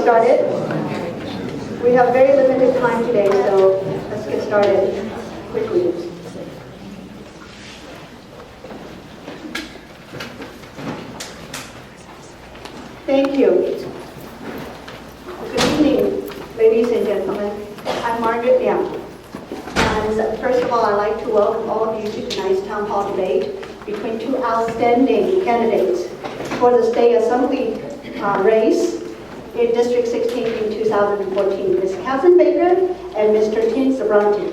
started. We have very limited time today, so let's get started quickly. Thank you. Good evening, ladies and gentlemen. I'm Margaret Liang. And first of all, I'd like to welcome all of you to tonight's town hall debate between two outstanding candidates for the state assembly race in District 16 in 2014, Ms. Catherine Baker and Mr. Tim Zabranti.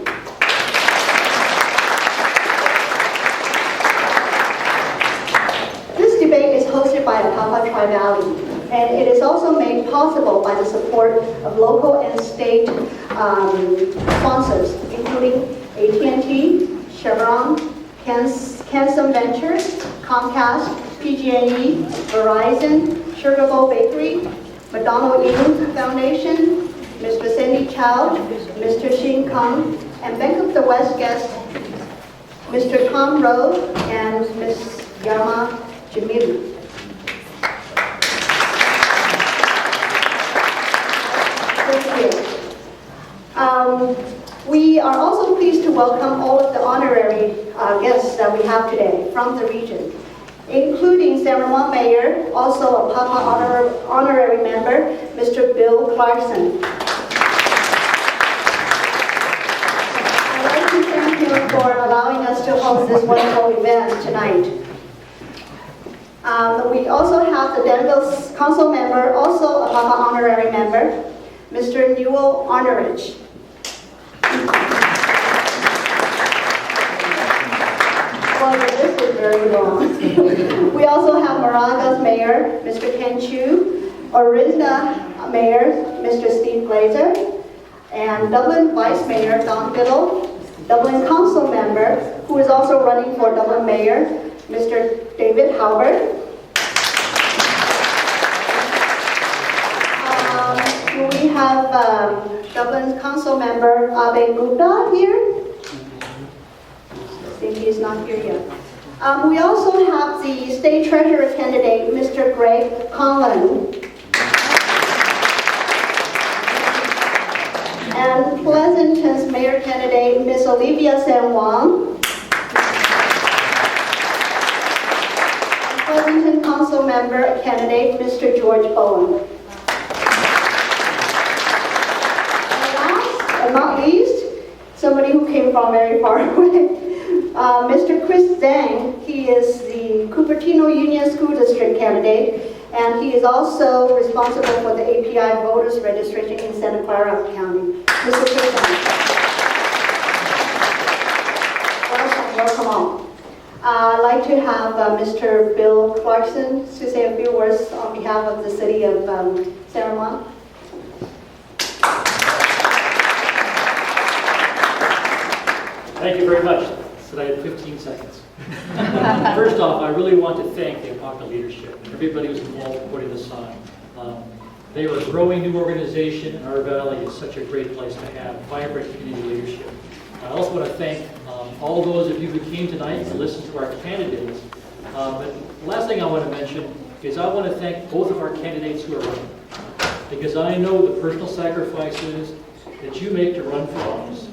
This debate is hosted by APAPA Tri-Valley, and it is also made possible by the support of local and state sponsors, including AT&T, Chevron, Cansom Ventures, Comcast, PG&E, Verizon, Sugar Bowl Bakery, McDonald Youth Foundation, Mr. Sandy Chow, Mr. Shin Kang, and Bank of the West guest, Mr. Tom Rowe and Ms. Yama Jamilu. We are also pleased to welcome all of the honorary guests that we have today from the region, including San Ramon Mayor, also a APAPA honorary member, Mr. Bill Clarkson. I'd like to thank him for allowing us to host this wonderful event tonight. We also have the Denville Council member, also a APAPA honorary member, Mr. Newell Arnerich. Well, the list is very long. We also have Moraga's mayor, Mr. Ken Chu, Orinda mayor, Mr. Steve Glazer, and Dublin vice mayor, Don Biddle, Dublin council member, who is also running for Dublin mayor, Mr. David Halbert. We have Dublin's council member, Abe Gupta here. I think he's not here yet. We also have the state treasurer candidate, Mr. Greg Conlon. And Pleasanton's mayor candidate, Ms. Olivia San Juan. Pleasanton council member candidate, Mr. George Bowen. And not least, somebody who came from very far away, Mr. Chris Zhang. He is the Cupertino Union School District candidate, and he is also responsible for the API voters registration in Santa Clara County. Mr. Chris Zhang. Welcome all. I'd like to have Mr. Bill Clarkson to say a few words on behalf of the city of San Ramon. Thank you very much. So I had 15 seconds. First off, I really want to thank the APAPA leadership and everybody who's involved in putting this on. They are a growing new organization, and our valley is such a great place to have vibrant community leadership. I also want to thank all those of you who came tonight to listen to our candidates. But the last thing I want to mention is I want to thank both of our candidates who are running, because I know the personal sacrifices that you make to run for office.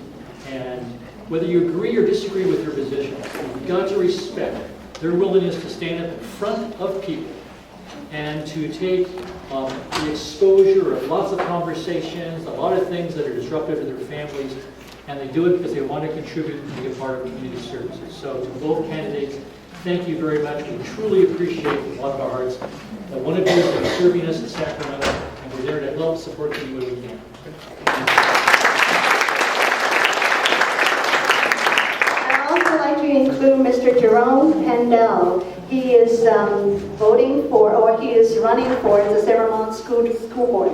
And whether you agree or disagree with your position, you've got to respect their willingness to stand up in front of people and to take the exposure of lots of conversations, a lot of things that are disruptive to their families, and they do it because they want to contribute and be a part of community services. So to both candidates, thank you very much. We truly appreciate from a lot of our hearts that one of you is serving us in Sacramento, and we're there to help support you where we can. To include Mr. Jerome Handel. He is running for the San Ramon School Board.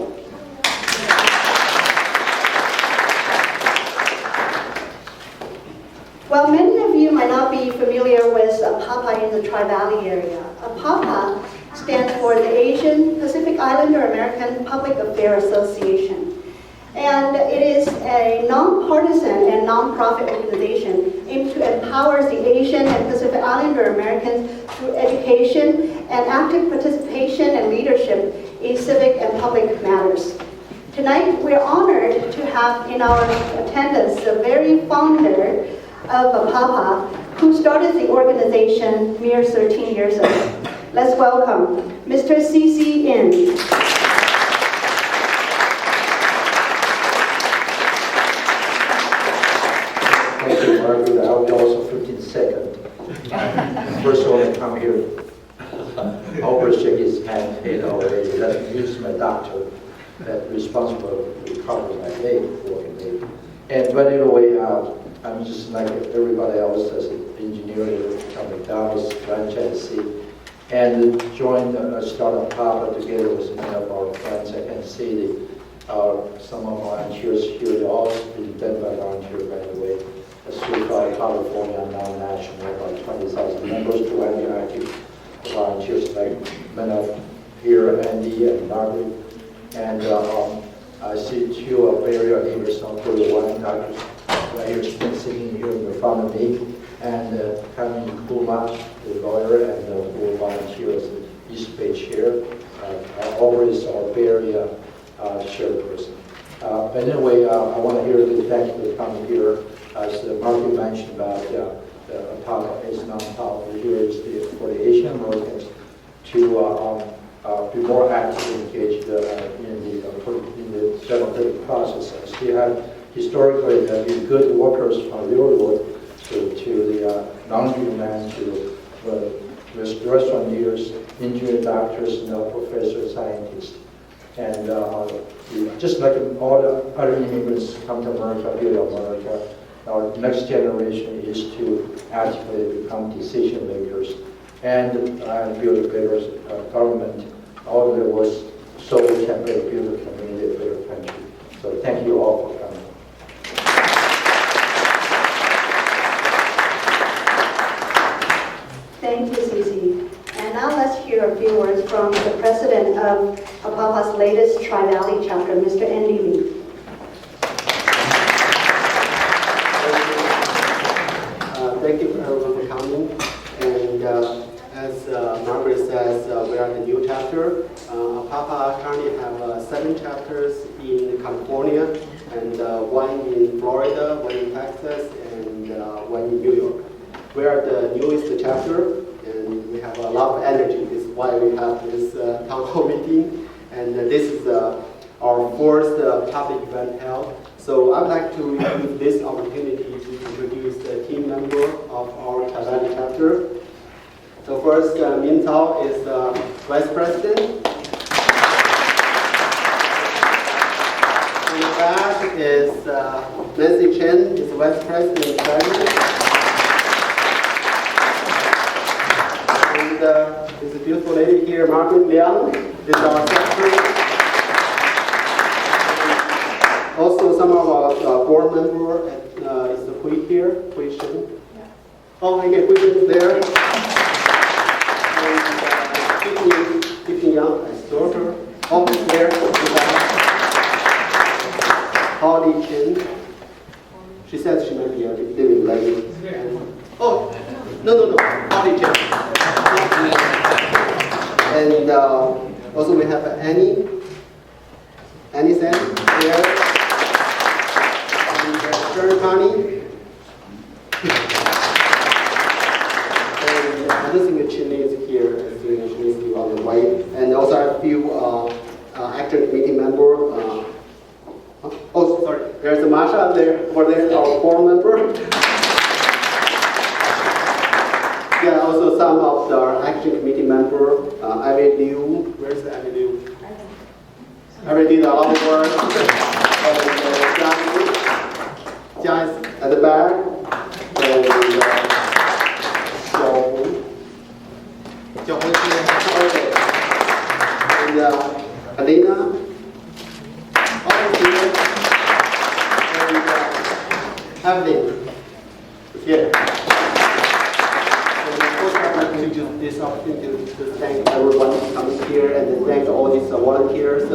Well, many of you might not be familiar with APAPA in the Tri-Valley area. APAPA stands for the Asian Pacific Islander American Public Affairs Association. And it is a nonpartisan and nonprofit organization aimed to empower the Asian and Pacific Islander Americans through education and active participation and leadership in civic and public matters. Tonight, we're honored to have in our attendance the very founder of APAPA, who started the organization mere 13 years ago. Let's welcome Mr. C.C. In. Thank you, Margaret. I'll be also 15 seconds. First, I want to come here. Albert shook his hand, already. Let me use my doctor that responsible for recovering my leg, working leg. And but anyway, I'm just like everybody else as an engineer from McDonald's franchisee, and joined startup APAPA together with many of our friends. I can see some of our volunteers here. They're all been done by volunteers, by the way. Certified California, now national, about 20,000 members, 200 active volunteers, like many of here, Andy and Margaret. And I see two of very neighbors on 41 doctors right here sitting here in front of me, and Kevin Kuma, the lawyer, and who volunteers at East Bay Chair, always our Bay Area chairperson. But anyway, I want to hear the thank you for coming here. As Margaret mentioned about the APAPA is non-profit, here is for the Asian Americans to be more actively engaged in the democratic process. As we have historically been good workers from railroad to the non-union to restauranteurs, engineer doctors, professors, scientists. And just like all the other immigrants come to America, build America, our next generation is to actively become decision makers and build a better government. All of it was so we can build a community, a better country. So thank you all for coming. Thank you, Cici. And now let's hear a few words from the president of APAPA's latest Tri-Valley chapter, Mr. Andy Lee. Thank you everyone for coming. And as Margaret says, we are the new chapter. APAPA currently have 7 chapters in California, and 1 in Florida, 1 in Texas, and 1 in New York. We are the newest chapter, and we have a lot of energy. This is why we have this town hall meeting. And this is our first public event held. So I would like to use this opportunity to introduce the team member of our Tri-Valley chapter. So first, Min Cao is Vice President. In the back is Nancy Chen, is Vice President and Treasurer. And there's a beautiful lady here, Margaret Liang, is our Secretary. Also, some of our board member is the Hui here, Hui Shen. Yeah. Oh, okay, Hui Shen is there. And Tiffany Yang, his daughter, always there. Holly Chen. She says she might be a living lady. Oh, no, Holly Chen. And also we have Annie Sen there. Connie. And I don't think Chin is here, as she is still on the way. And also I have a few active committee members. Oh, sorry, there's a Masha there, over there, our board member. Yeah, also some of the action committee members. Ivy Liu, where's Ivy Liu? Ivy did a lot of work. Guys at the back, and and Alina, all here, and Evelyn is here. And of course, I'd like to use this opportunity to thank everyone for coming here, and to thank all these volunteers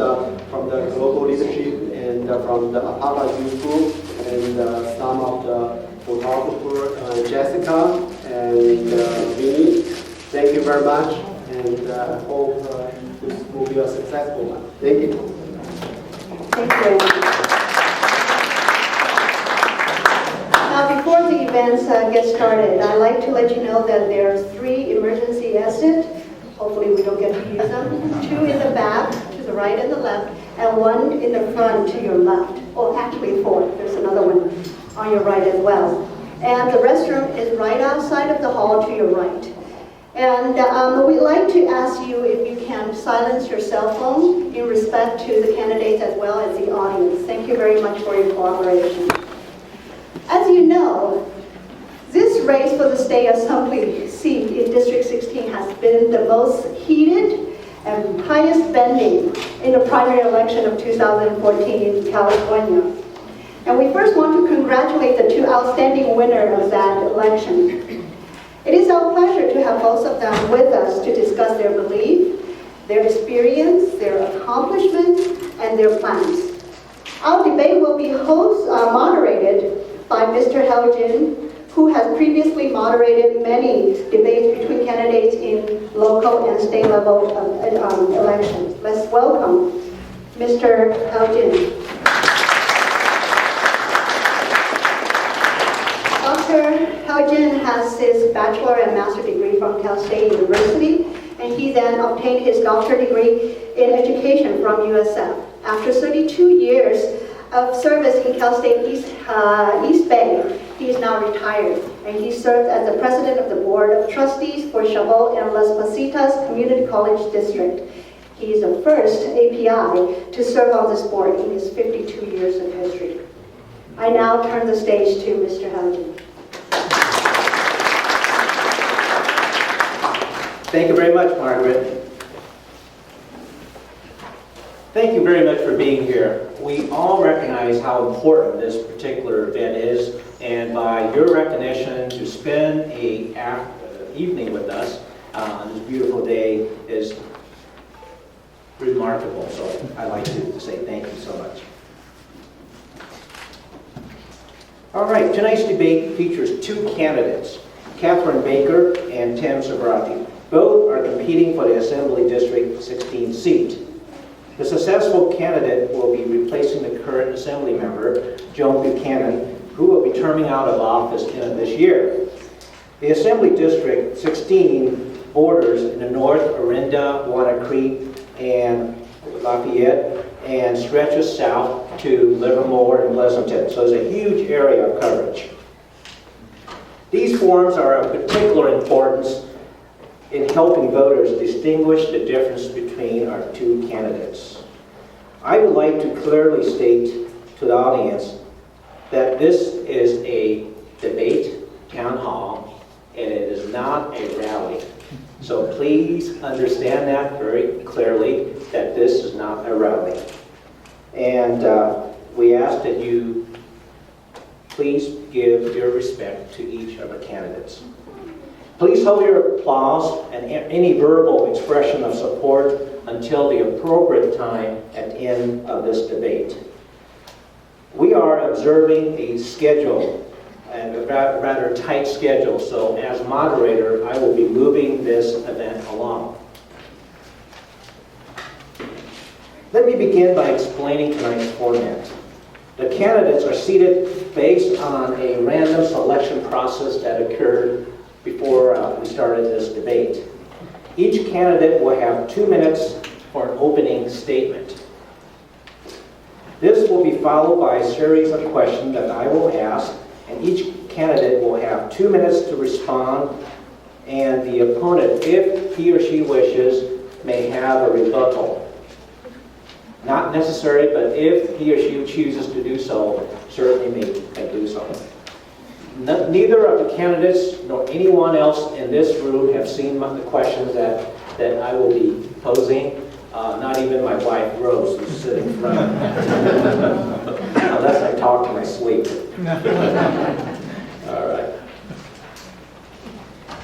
from the global leadership and from the APAPA youth group. And some of the photographers, Jessica and Vinny. Thank you very much, and I hope this will be a successful one. Thank you. Thank you. Now, before the events get started, I'd like to let you know that there are 3 emergency exits. Hopefully we don't get to use them. 2 in the back, to the right and the left, and 1 in the front to your left. Oh, actually 4. There's another one on your right as well. And the restroom is right outside of the hall to your right. And we'd like to ask you if you can silence your cell phone in respect to the candidates as well as the audience. Thank you very much for your cooperation. As you know, this race for the state assembly seat in District 16 has been the most heated and highest spending in the primary election of 2014 in California. And we first want to congratulate the 2 outstanding winners of that election. It is our pleasure to have both of them with us to discuss their belief, their experience, their accomplishments, and their plans. Our debate will be moderated by Mr. Hao Jin, who has previously moderated many debates between candidates in local and state level elections. Let's welcome Mr. Hao Jin. Dr. Hao Jin has his bachelor and master degree from Cal State University, and he then obtained his doctorate degree in education from USF. After 32 years of service in Cal State East Bay, he is now retired, and he served as the president of the board of trustees for Chabot and Las Pasitas Community College District. He is the first API to serve on this board in his 52 years of history. I now turn the stage to Mr. Hao Jin. Thank you very much, Margaret. Thank you very much for being here. We all recognize how important this particular event is, and by your recognition to spend an evening with us on this beautiful day is remarkable. So I'd like to say thank you so much. All right, tonight's debate features 2 candidates, Catherine Baker and Tim Sabrati. Both are competing for the Assembly District 16 seat. The successful candidate will be replacing the current Assembly member, Joan Buchanan, who will be terming out of office in this year. The Assembly District 16 borders in the north Orinda, Walnut Creek, and Lafayette, and stretches south to Livermore and Pleasanton. So it's a huge area of coverage. These forums are of particular importance in helping voters distinguish the difference between our 2 candidates. I would like to clearly state to the audience that this is a debate town hall and it is not a rally. So please understand that very clearly, that this is not a rally. And we ask that you please give your respect to each of the candidates. Please hold your applause and any verbal expression of support until the appropriate time at the end of this debate. We are observing a schedule, and a rather tight schedule, so as moderator, I will be moving this event along. Let me begin by explaining tonight's format. The candidates are seated based on a random selection process that occurred before we started this debate. Each candidate will have 2 minutes for an opening statement. This will be followed by a series of questions that I will ask, and each candidate will have 2 minutes to respond, and the opponent, if he or she wishes, may have a rebuttal. Not necessary, but if he or she chooses to do so, certainly may do so. Neither of the candidates nor anyone else in this room have seen the questions that I will be posing. Not even my wife, Rose, who's sitting in front of me. Unless I talk in my sleep. All right.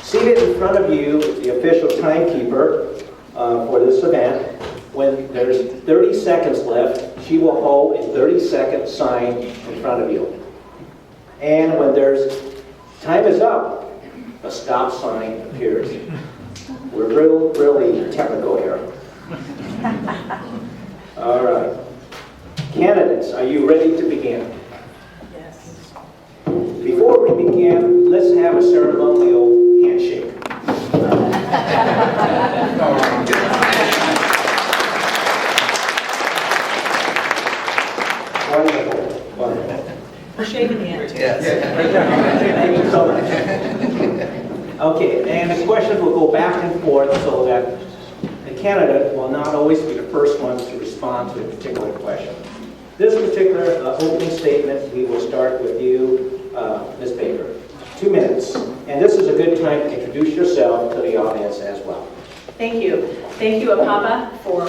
Seated in front of you is the official timekeeper for this event. When there's 30 seconds left, she will hold a 30-second sign in front of you. And when there's time is up, a stop sign appears. We're really technical here. are you ready to begin? Yes. Before we begin, let's have a ceremonial handshake. Wonderful, wonderful. We're shaking hands. Thank you so much. Okay, and the questions will go back and forth so that the candidate will not always be the first one to respond to a particular question. This particular opening statement, we will start with you, Ms. Baker. 2 minutes. And this is a good time to introduce yourself to the audience as well. Thank you. Thank you, APAPA, for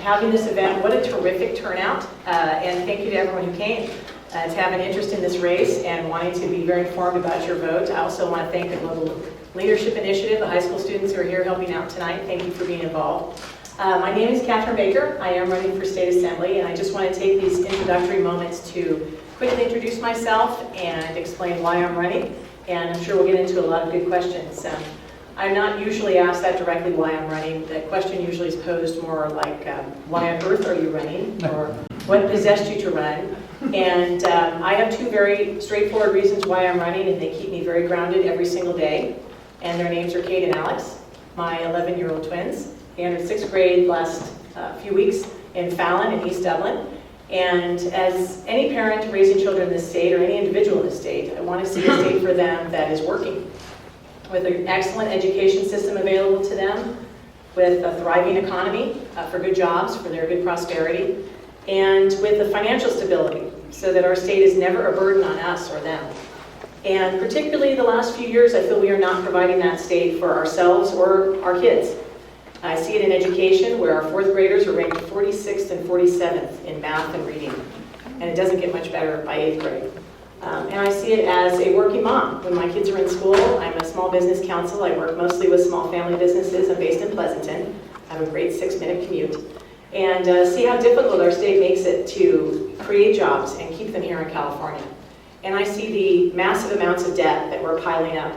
having this event. What a terrific turnout. And thank you to everyone who came to have an interest in this race and wanting to be very informed about your vote. I also want to thank the Global Leadership Initiative, the high school students who are here helping out tonight. Thank you for being involved. My name is Catherine Baker. I am running for State Assembly, and I just want to take these introductory moments to quickly introduce myself and explain why I'm running. And I'm sure we'll get into a lot of good questions. I'm not usually asked that directly why I'm running. The question usually is posed more like, why on earth are you running? Or what possessed you to run? And I have two very straightforward reasons why I'm running, and they keep me very grounded every single day. And their names are Kate and Alex, my 11-year-old twins. They entered 6th grade last few weeks in Fallon in East Dublin. And as any parent raising children in this state, or any individual in this state, I want to see a state for them that is working, with an excellent education system available to them, with a thriving economy for good jobs, for their good prosperity, and with the financial stability, so that our state is never a burden on us or them. And particularly the last few years, I feel we are not providing that state for ourselves or our kids. I see it in education, where our 4th graders are ranked 46th and 47th in math and reading. And it doesn't get much better by 8th grade. And I see it as a working mom. When my kids are in school, I'm a small business counsel. I work mostly with small family businesses. I'm based in Pleasanton. I have a great 6-minute commute. And see how difficult our state makes it to create jobs and keep them here in California. And I see the massive amounts of debt that we're piling up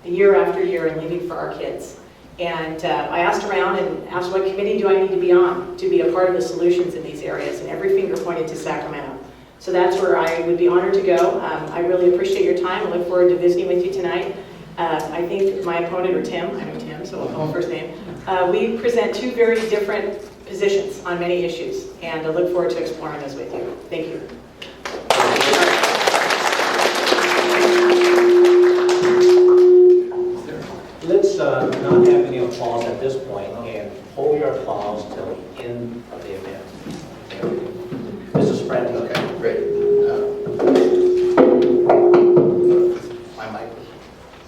year after year and leaving for our kids. And I asked around and asked, what committee do I need to be on to be a part of the solutions in these areas? And every finger pointed to Sacramento. So that's where I would be honored to go. I really appreciate your time. I look forward to visiting with you tonight. I think my opponent, or Tim, I know Tim, so I'll call him first name. We present two very different positions on many issues, and I look forward to exploring those with you. Thank you. Let's not have any applause at this point, and hold your applause till the end of the event. Mrs. Sprant. Okay, great. My mic.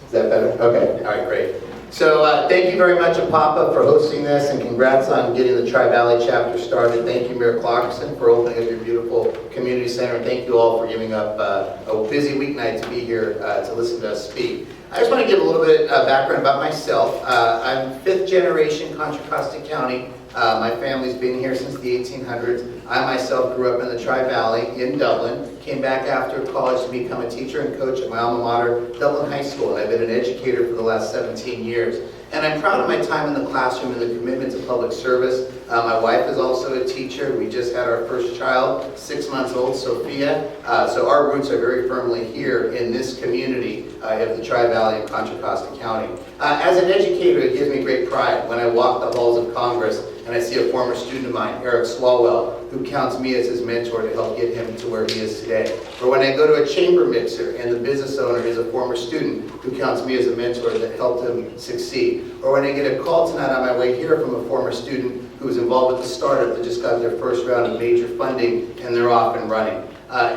Is that better? Okay, all right, great. So thank you very much, APAPA, for hosting this, and congrats on getting the Tri-Valley chapter started. Thank you, Mayor Clarkson, for opening up your beautiful community center. And thank you all for giving up a busy weeknight to be here to listen to us speak. I just want to give a little bit of background about myself. I'm 5th generation Contra Costa County. My family's been here since the 1800s. I myself grew up in the Tri-Valley in Dublin, came back after college to become a teacher and coach at my alma mater, Dublin High School, and I've been an educator for the last 17 years. And I'm proud of my time in the classroom and the commitment to public service. My wife is also a teacher. We just had our first child, 6 months old, Sophia. So our roots are very firmly here in this community of the Tri-Valley and Contra Costa County. As an educator, it gives me great pride when I walk the halls of Congress and I see a former student of mine, Eric Swalwell, who counts me as his mentor to help get him to where he is today. Or when I go to a chamber mixer and the business owner is a former student who counts me as a mentor that helped him succeed. Or when I get a call tonight on my way here from a former student who was involved with the startup that just got their first round of major funding and they're off and running.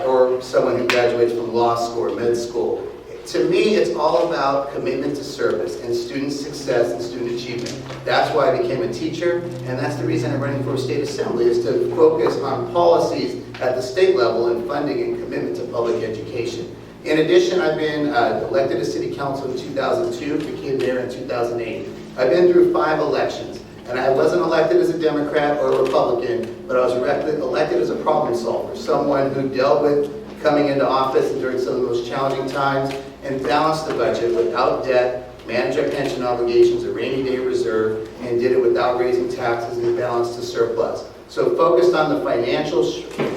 Or someone who graduates from law school or med school. To me, it's all about commitment to service and student success and student achievement. That's why I became a teacher, and that's the reason I'm running for state assembly, is to focus on policies at the state level and funding and commitment to public education. In addition, I've been elected to city council in 2002, became mayor in 2008. I've been through 5 elections, and I wasn't elected as a Democrat or a Republican, but I was elected as a problem solver, someone who dealt with coming into office during some of the most challenging times and balanced the budget without debt, managed our pension obligations, a rainy day reserve, and did it without raising taxes and balanced the surplus. So focused on the financial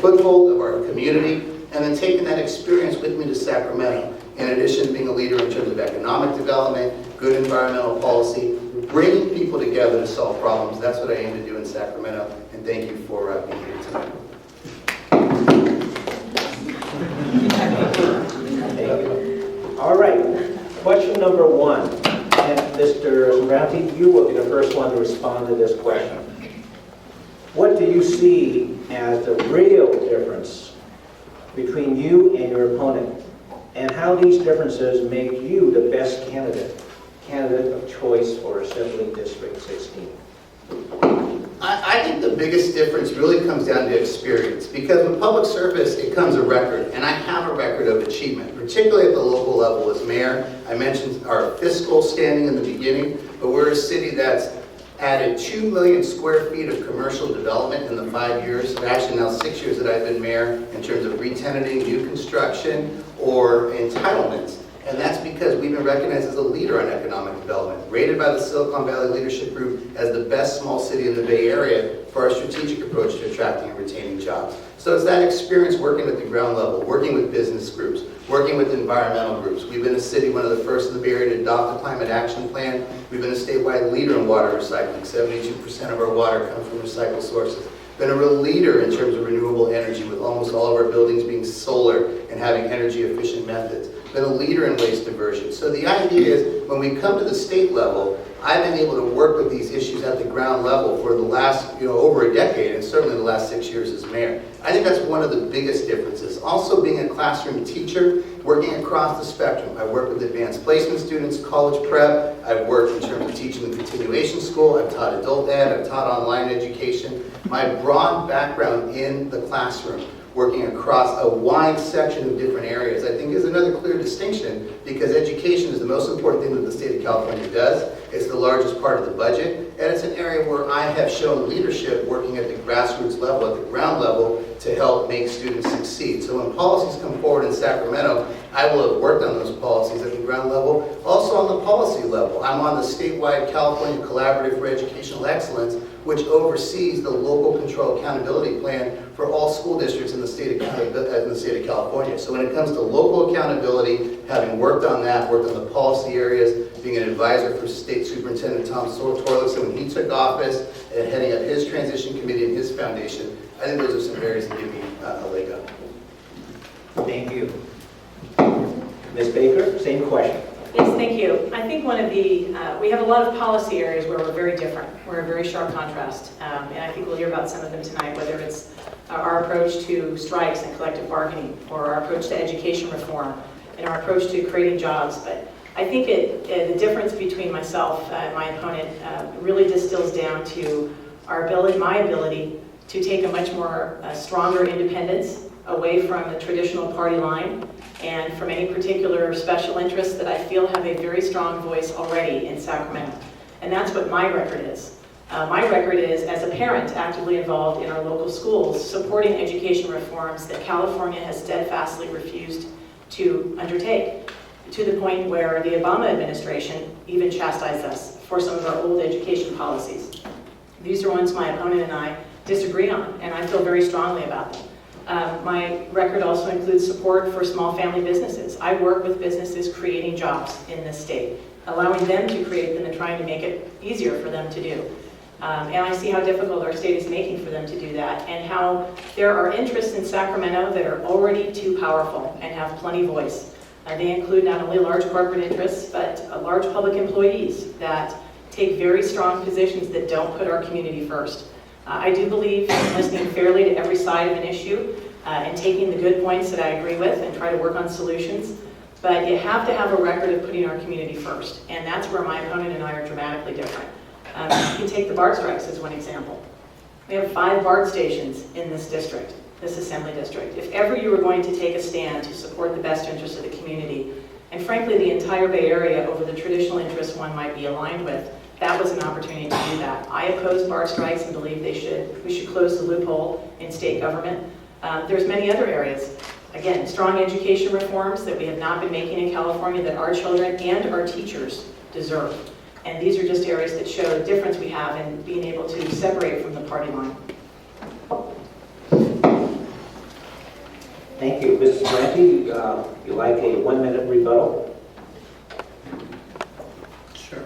foothold of our community, and then taking that experience with me to Sacramento, in addition to being a leader in terms of economic development, good environmental policy, bringing people together to solve problems. That's what I aim to do in Sacramento, and thank you for being here tonight. All right, question number 1. And Mr. Ramsey, you will be the first one to respond to this question. What do you see as the real difference between you and your opponent, and how these differences make you the best candidate of choice for Assembly District 16? I think the biggest difference really comes down to experience, because with public service, it comes a record, and I have a record of achievement, particularly at the local level as mayor. I mentioned our fiscal standing in the beginning, but we're a city that's added 2 million square feet of commercial development in the 5 years, actually now 6 years that I've been mayor, in terms of re-tenanting, new construction, or entitlements. And that's because we've been recognized as a leader on economic development, rated by the Silicon Valley Leadership Group as the best small city in the Bay Area for our strategic approach to attracting and retaining jobs. So it's that experience working at the ground level, working with business groups, working with environmental groups. We've been a city, one of the first in the Bay Area to adopt a climate action plan. We've been a statewide leader in water recycling. 72% of our water comes from recycled sources. Been a real leader in terms of renewable energy, with almost all of our buildings being solar and having energy efficient methods. Been a leader in waste diversion. So the idea is, when we come to the state level, I've been able to work with these issues at the ground level for the last, over a decade, and certainly the last 6 years as mayor. I think that's one of the biggest differences. Also, being a classroom teacher, working across the spectrum. I work with advanced placement students, college prep. I've worked in terms of teaching the continuation school. I've taught adult ed. I've taught online education. My broad background in the classroom, working across a wide section of different areas, I think is another clear distinction, because education is the most important thing that the state of California does. It's the largest part of the budget, and it's an area where I have shown leadership working at the grassroots level, at the ground level, to help make students succeed. So when policies come forward in Sacramento, I will have worked on those policies at the ground level. Also on the policy level, I'm on the statewide California Collaborative for Educational Excellence, which oversees the local control accountability plan for all school districts in the state of California. So when it comes to local accountability, having worked on that, worked on the policy areas, being an advisor for State Superintendent Tom Torlakson when he took office, and heading up his transition committee and his foundation, I think those are some areas that give me a leg up. Thank you. Ms. Baker, same question. Yes, thank you. I think one of the, we have a lot of policy areas where we're very different. We're a very sharp contrast. And I think we'll hear about some of them tonight, whether it's our approach to strikes and collective bargaining, or our approach to education reform, and our approach to creating jobs. But I think the difference between myself and my opponent really distills down to my ability to take a much more stronger independence away from the traditional party line and from any particular special interests that I feel have a very strong voice already in Sacramento. And that's what my record is. My record is, as a parent actively involved in our local schools, supporting education reforms that California has steadfastly refused to undertake, to the point where the Obama administration even chastised us for some of our old education policies. These are ones my opponent and I disagree on, and I feel very strongly about them. My record also includes support for small family businesses. I work with businesses creating jobs in this state, allowing them to create them and trying to make it easier for them to do. And I see how difficult our state is making for them to do that, and how there are interests in Sacramento that are already too powerful and have plenty voice. They include not only large corporate interests, but large public employees that take very strong positions that don't put our community first. I do believe in listening fairly to every side of an issue and taking the good points that I agree with and try to work on solutions. But you have to have a record of putting our community first. And that's where my opponent and I are dramatically different. You can take the BART strikes as one example. We have 5 BART stations in this district, this assembly district. If ever you were going to take a stand to support the best interests of the community, and frankly the entire Bay Area over the traditional interests one might be aligned with, that was an opportunity to do that. I oppose BART strikes and believe we should close the loophole in state government. There's many other areas. Again, strong education reforms that we have not been making in California that our children and our teachers deserve. And these are just areas that show the difference we have in being able to separate from the party line. Thank you. Mrs. Branty, you like a 1-minute rebuttal? Sure.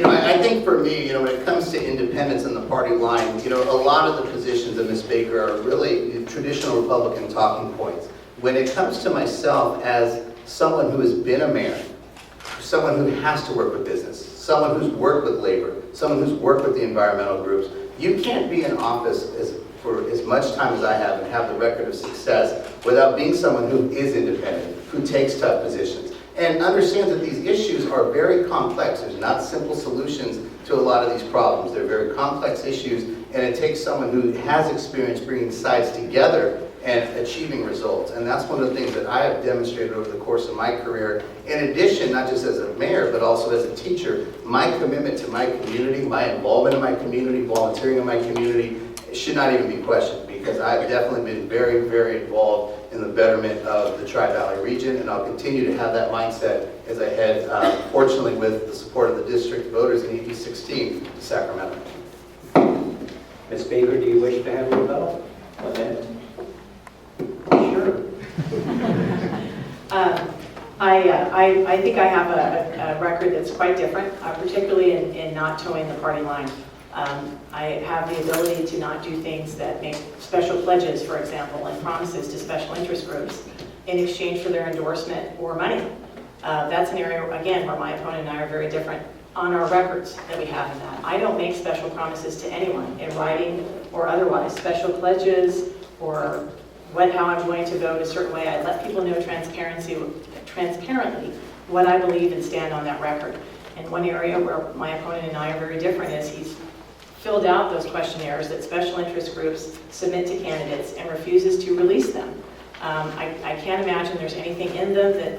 I think for me, when it comes to independence and the party line, a lot of the positions of Ms. Baker are really traditional Republican talking points. When it comes to myself as someone who has been a mayor, someone who has to work with business, someone who's worked with labor, someone who's worked with the environmental groups, you can't be in office for as much time as I have and have the record of success without being someone who is independent, who takes tough positions, and understands that these issues are very complex. There's not simple solutions to a lot of these problems. They're very complex issues, and it takes someone who has experience bringing sides together and achieving results. And that's one of the things that I have demonstrated over the course of my career. In addition, not just as a mayor, but also as a teacher, my commitment to my community, my involvement in my community, volunteering in my community, should not even be questioned, because I've definitely been very, very involved in the betterment of the Tri-Valley region, and I'll continue to have that mindset as I head, fortunately with the support of the district voters in ED 16 to Sacramento. Ms. Baker, do you wish to have a rebuttal? 1 minute. Sure. I think I have a record that's quite different, particularly in not towing the party line. I have the ability to not do things that make special pledges, for example, and promises to special interest groups in exchange for their endorsement or money. That's an area, again, where my opponent and I are very different on our records that we have in that. I don't make special promises to anyone in writing or otherwise, special pledges or how I'm going to vote a certain way. I let people know transparently what I believe and stand on that record. And one area where my opponent and I are very different is he's filled out those questionnaires that special interest groups submit to candidates and refuses to release them. I can't imagine there's anything in them that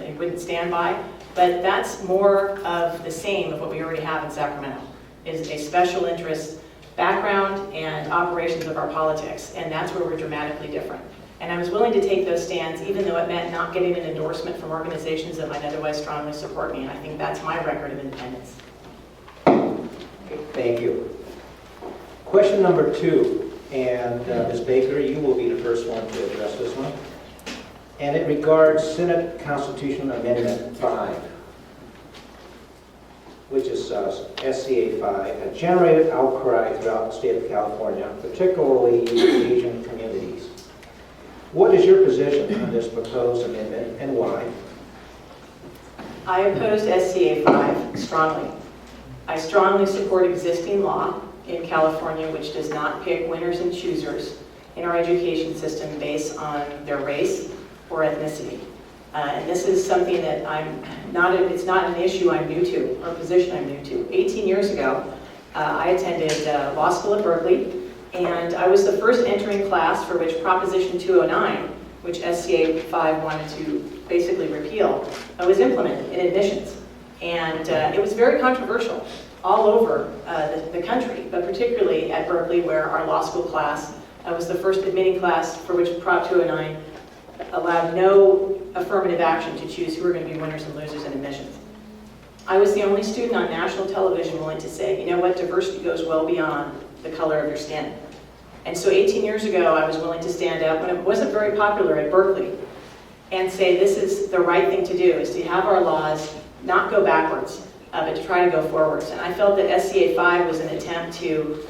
he wouldn't stand by, but that's more of the same of what we already have in Sacramento, is a special interest background and operations of our politics, and that's where we're dramatically different. And I was willing to take those stands even though it meant not getting an endorsement from organizations that might otherwise strongly support me, and I think that's my record of independence. Okay, thank you. Question number 2, and Ms. Baker, you will be the first one to address this one. And it regards Senate Constitution Amendment 5, which is SCA 5, had generated outcry throughout the state of California, particularly in Asian communities. What is your position on this proposed amendment and why? I opposed SCA 5 strongly. I strongly support existing law in California which does not pick winners and choosers in our education system based on their race or ethnicity. And this is something that it's not an issue I'm new to, or a position I'm new to. 18 years ago, I attended law school at Berkeley, and I was the first entering class for which Proposition 209, which SCA 5 wanted to basically repeal, was implemented in admissions. And it was very controversial all over the country, but particularly at Berkeley, where our law school class was the first admitting class for which Prop 209 allowed no affirmative action to choose who were going to be winners and losers in admissions. I was the only student on national television willing to say, you know what, diversity goes well beyond the color of your skin. And so 18 years ago, I was willing to stand up when it wasn't very popular at Berkeley and say this is the right thing to do, is to have our laws not go backwards, but to try to go forwards. And I felt that SCA 5 was an attempt to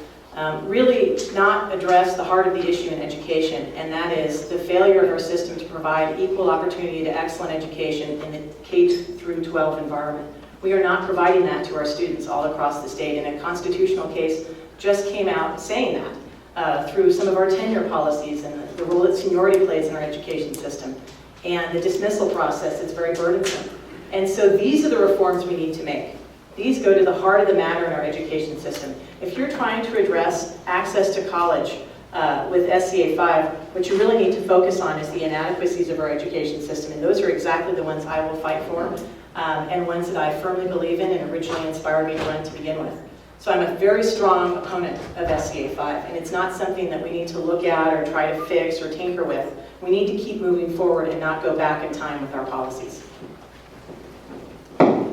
really not address the heart of the issue in education, and that is the failure of our system to provide equal opportunity to excellent education in the K-12 environment. We are not providing that to our students all across the state, and a constitutional case just came out saying that through some of our tenure policies and the role that seniority plays in our education system, and the dismissal process that's very burdensome. And so these are the reforms we need to make. These go to the heart of the matter in our education system. If you're trying to address access to college with SCA 5, what you really need to focus on is the inadequacies of our education system, and those are exactly the ones I will fight for, and ones that I firmly believe in and originally inspired me to run to begin with. So I'm a very strong opponent of SCA 5, and it's not something that we need to look at or try to fix or tinker with. We need to keep moving forward and not go back in time with our policies.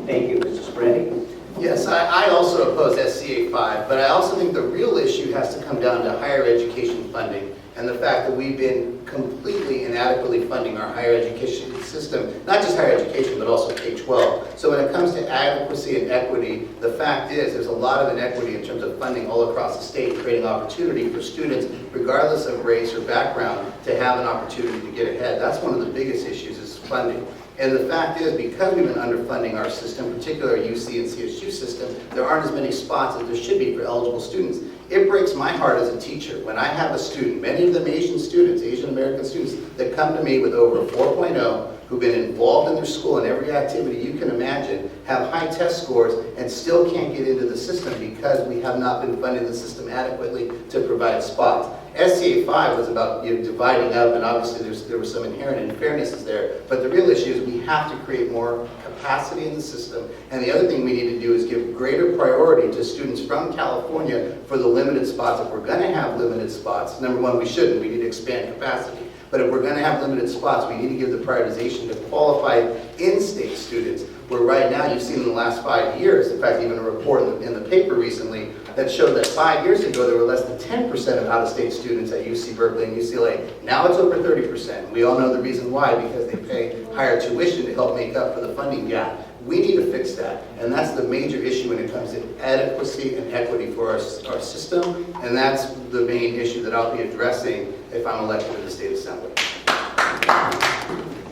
Thank you, Mrs. Brandy. Yes, I also oppose SCA 5, but I also think the real issue has to come down to higher education funding and the fact that we've been completely inadequately funding our higher education system, not just higher education, but also K-12. So when it comes to adequacy and equity, the fact is there's a lot of inequity in terms of funding all across the state, creating opportunity for students, regardless of race or background, to have an opportunity to get ahead. That's one of the biggest issues is funding. And the fact is, because we've been underfunding our system, particularly our UC and CSU system, there aren't as many spots as there should be for eligible students. It breaks my heart as a teacher when I have a student, many of them Asian students, Asian American students, that come to me with over a 4.0, who've been involved in their school in every activity you can imagine, have high test scores, and still can't get into the system because we have not been funding the system adequately to provide spots. SCA 5 was about dividing up, and obviously there was some inherent unfairnesses there, but the real issue is we have to create more capacity in the system, and the other thing we need to do is give greater priority to students from California for the limited spots. If we're going to have limited spots, number one, we shouldn't, we need to expand capacity. But if we're going to have limited spots, we need to give the prioritization to qualified in-state students, where right now you've seen in the last 5 years, in fact even a report in the paper recently that showed that 5 years ago there were less than 10% of out-of-state students at UC Berkeley and UCLA. Now it's over 30%. We all know the reason why, because they pay higher tuition to help make up for the funding gap. We need to fix that, and that's the major issue when it comes to adequacy and equity for our system, and that's the main issue that I'll be addressing if I'm elected to the State Assembly.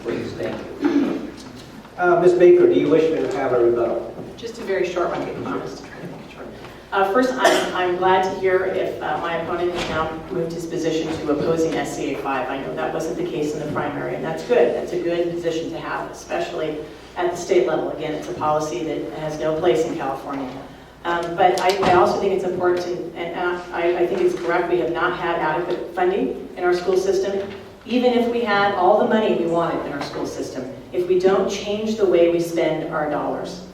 Please, thank you. Ms. Baker, do you wish to have a rebuttal? Just a very short one, I promise to try to make it short. First, I'm glad to hear if my opponent has now moved his position to opposing SCA 5. I know that wasn't the case in the primary, and that's good. That's a good position to have, especially at the state level. Again, it's a policy that has no place in California. But I also think it's important to, and I think it's correct, we have not had adequate funding in our school system. Even if we had all the money we wanted in our school system, if we don't change the way we spend our dollars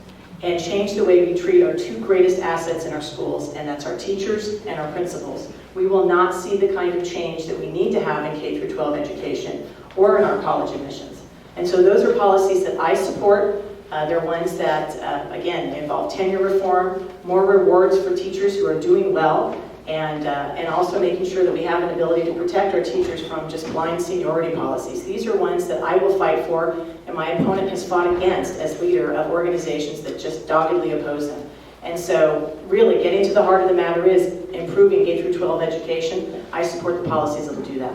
and change the way we treat our two greatest assets in our schools, and that's our teachers and our principals, we will not see the kind of change that we need to have in K through 12 education or in our college admissions. And so those are policies that I support. They're ones that, again, involve tenure reform, more rewards for teachers who are doing well, and also making sure that we have an ability to protect our teachers from just blind seniority policies. These are ones that I will fight for, and my opponent has fought against as leader of organizations that just doggedly oppose them. And so, really, getting to the heart of the matter is improving K through 12 education. I support the policies that will do that.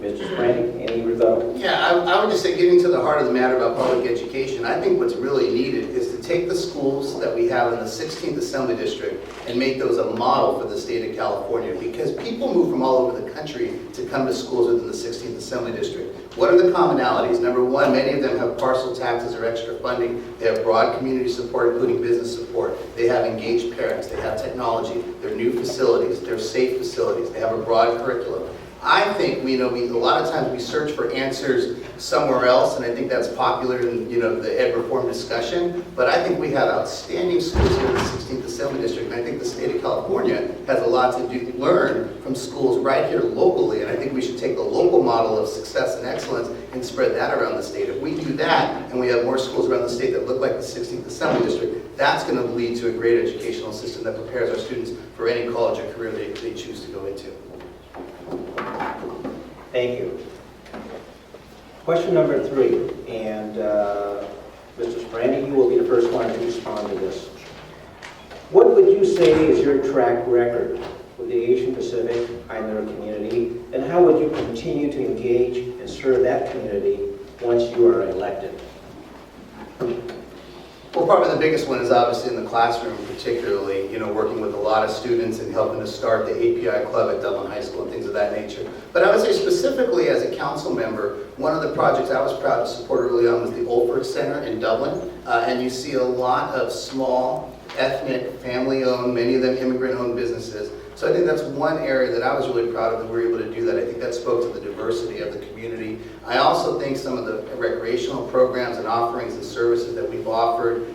Mr. Sprang, any rebuttal? Yeah, I would just say, getting to the heart of the matter about public education, I think what's really needed is to take the schools that we have in the 16th Assembly District and make those a model for the state of California, because people move from all over the country to come to schools within the 16th Assembly District. What are the commonalities? Number one, many of them have parcel taxes or extra funding. They have broad community support, including business support. They have engaged parents. They have technology. They're new facilities. They're safe facilities. They have a broad curriculum. I think a lot of times we search for answers somewhere else, and I think that's popular in the ed reform discussion. But I think we have outstanding schools here in the 16th Assembly District, and I think the state of California has a lot to learn from schools right here locally. And I think we should take the local model of success and excellence and spread that around the state. If we do that, and we have more schools around the state that look like the 16th Assembly District, that's going to lead to a great educational system that prepares our students for any college or career they choose to go into. Thank you. Question number 3, and Mr. Sprang, you will be the first one to respond to this. What would you say is your track record with the Asian Pacific Islander community, and how would you continue to engage and serve that community once you are elected? Well, probably the biggest one is obviously in the classroom, particularly, working with a lot of students and helping to start the API club at Dublin High School and things of that nature. But I would say specifically as a council member, one of the projects I was proud to support early on was the Olford Center in Dublin. And you see a lot of small, ethnic, family-owned, many of them immigrant-owned businesses. So I think that's one area that I was really proud of that we were able to do that. I think that spoke to the diversity of the community. I also think some of the recreational programs and offerings and services that we've offered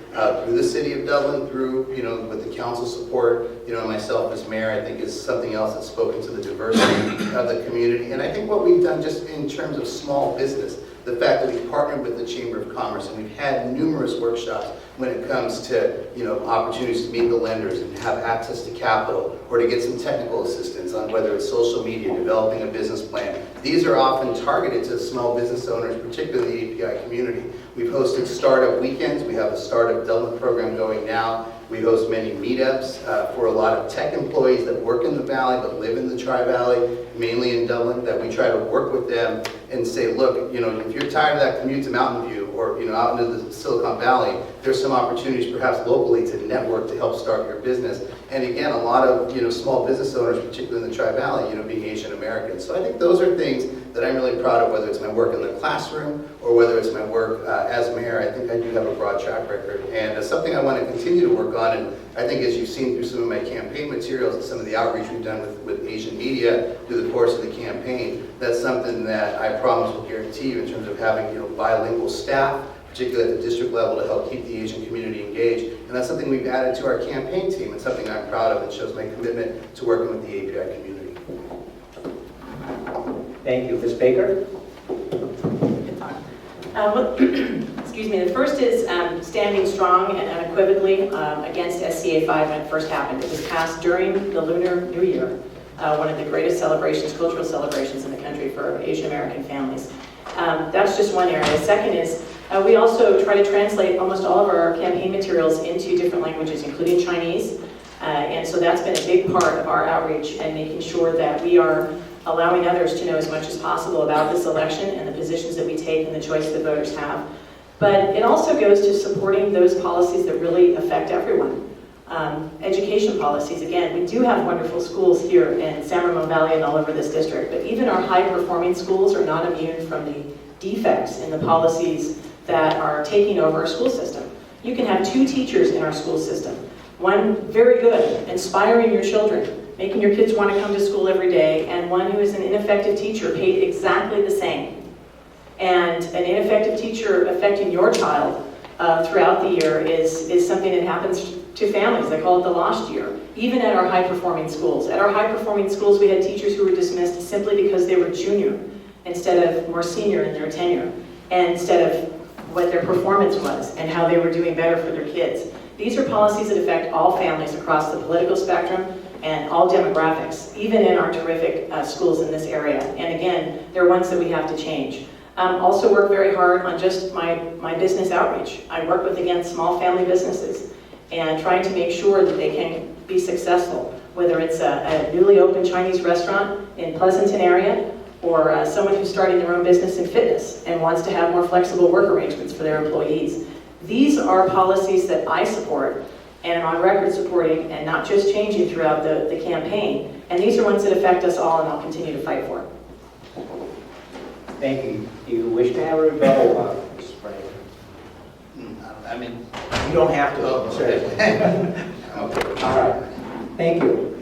through the city of Dublin, through, with the council support, myself as mayor, I think is something else that's spoken to the diversity of the community. And I think what we've done just in terms of small business, the fact that we partnered with the Chamber of Commerce, and we've had numerous workshops when it comes to, opportunities to meet the lenders and have access to capital, or to get some technical assistance on whether it's social media, developing a business plan. These are often targeted to small business owners, particularly the API community. We've hosted startup weekends. We have a startup development program going now. We host many meetups for a lot of tech employees that work in the Valley but live in the Tri-Valley, mainly in Dublin, that we try to work with them and say, look, if you're tired of that commute to Mountain View or out into the Silicon Valley, there's some opportunities perhaps locally to network to help start your business. And again, a lot of small business owners, particularly in the Tri-Valley, being Asian American. So I think those are things that I'm really proud of, whether it's my work in the classroom or whether it's my work as mayor. I think I do have a broad track record, and it's something I want to continue to work on. And I think, as you've seen through some of my campaign materials and some of the outreach we've done with Asian media through the course of the campaign, that's something that I promise will guarantee you in terms of having bilingual staff, particularly at the district level, to help keep the Asian community engaged. And that's something we've added to our campaign team, and something I'm proud of. It shows my commitment to working with the API community. Thank you. Ms. Baker? Excuse me. The first is standing strong and unequivocally against SCA 5 when it first happened. It was passed during the Lunar New Year, one of the greatest celebrations, cultural celebrations in the country for Asian American families. That's just one area. Second is we also try to translate almost all of our campaign materials into different languages, including Chinese. And so that's been a big part of our outreach and making sure that we are allowing others to know as much as possible about this election and the positions that we take and the choice that voters have. But it also goes to supporting those policies that really affect everyone. Education policies, again, we do have wonderful schools here in San Ramon Valley and all over this district, but even our high-performing schools are not immune from the defects in the policies that are taking over our school system. You can have 2 teachers in our school system. One very good, inspiring your children, making your kids want to come to school every day, and one who is an ineffective teacher paid exactly the same. And an ineffective teacher affecting your child throughout the year is something that happens to families. They call it the lost year, even at our high-performing schools. At our high-performing schools, we had teachers who were dismissed simply because they were junior instead of more senior in their tenure, and instead of what their performance was and how they were doing better for their kids. These are policies that affect all families across the political spectrum and all demographics, even in our terrific schools in this area. And again, they're ones that we have to change. Also work very hard on just my business outreach. I work with, again, small family businesses and trying to make sure that they can be successful, whether it's a newly opened Chinese restaurant in Pleasanton area or someone who's starting their own business in fitness and wants to have more flexible work arrangements for their employees. These are policies that I support and am on record supporting and not just changing throughout the campaign. And these are ones that affect us all, and I'll continue to fight for. Thank you. Do you wish to have a rebuttal, Mrs. Frank? I mean, You don't have to. oh, Sir. okay. All right. Thank you.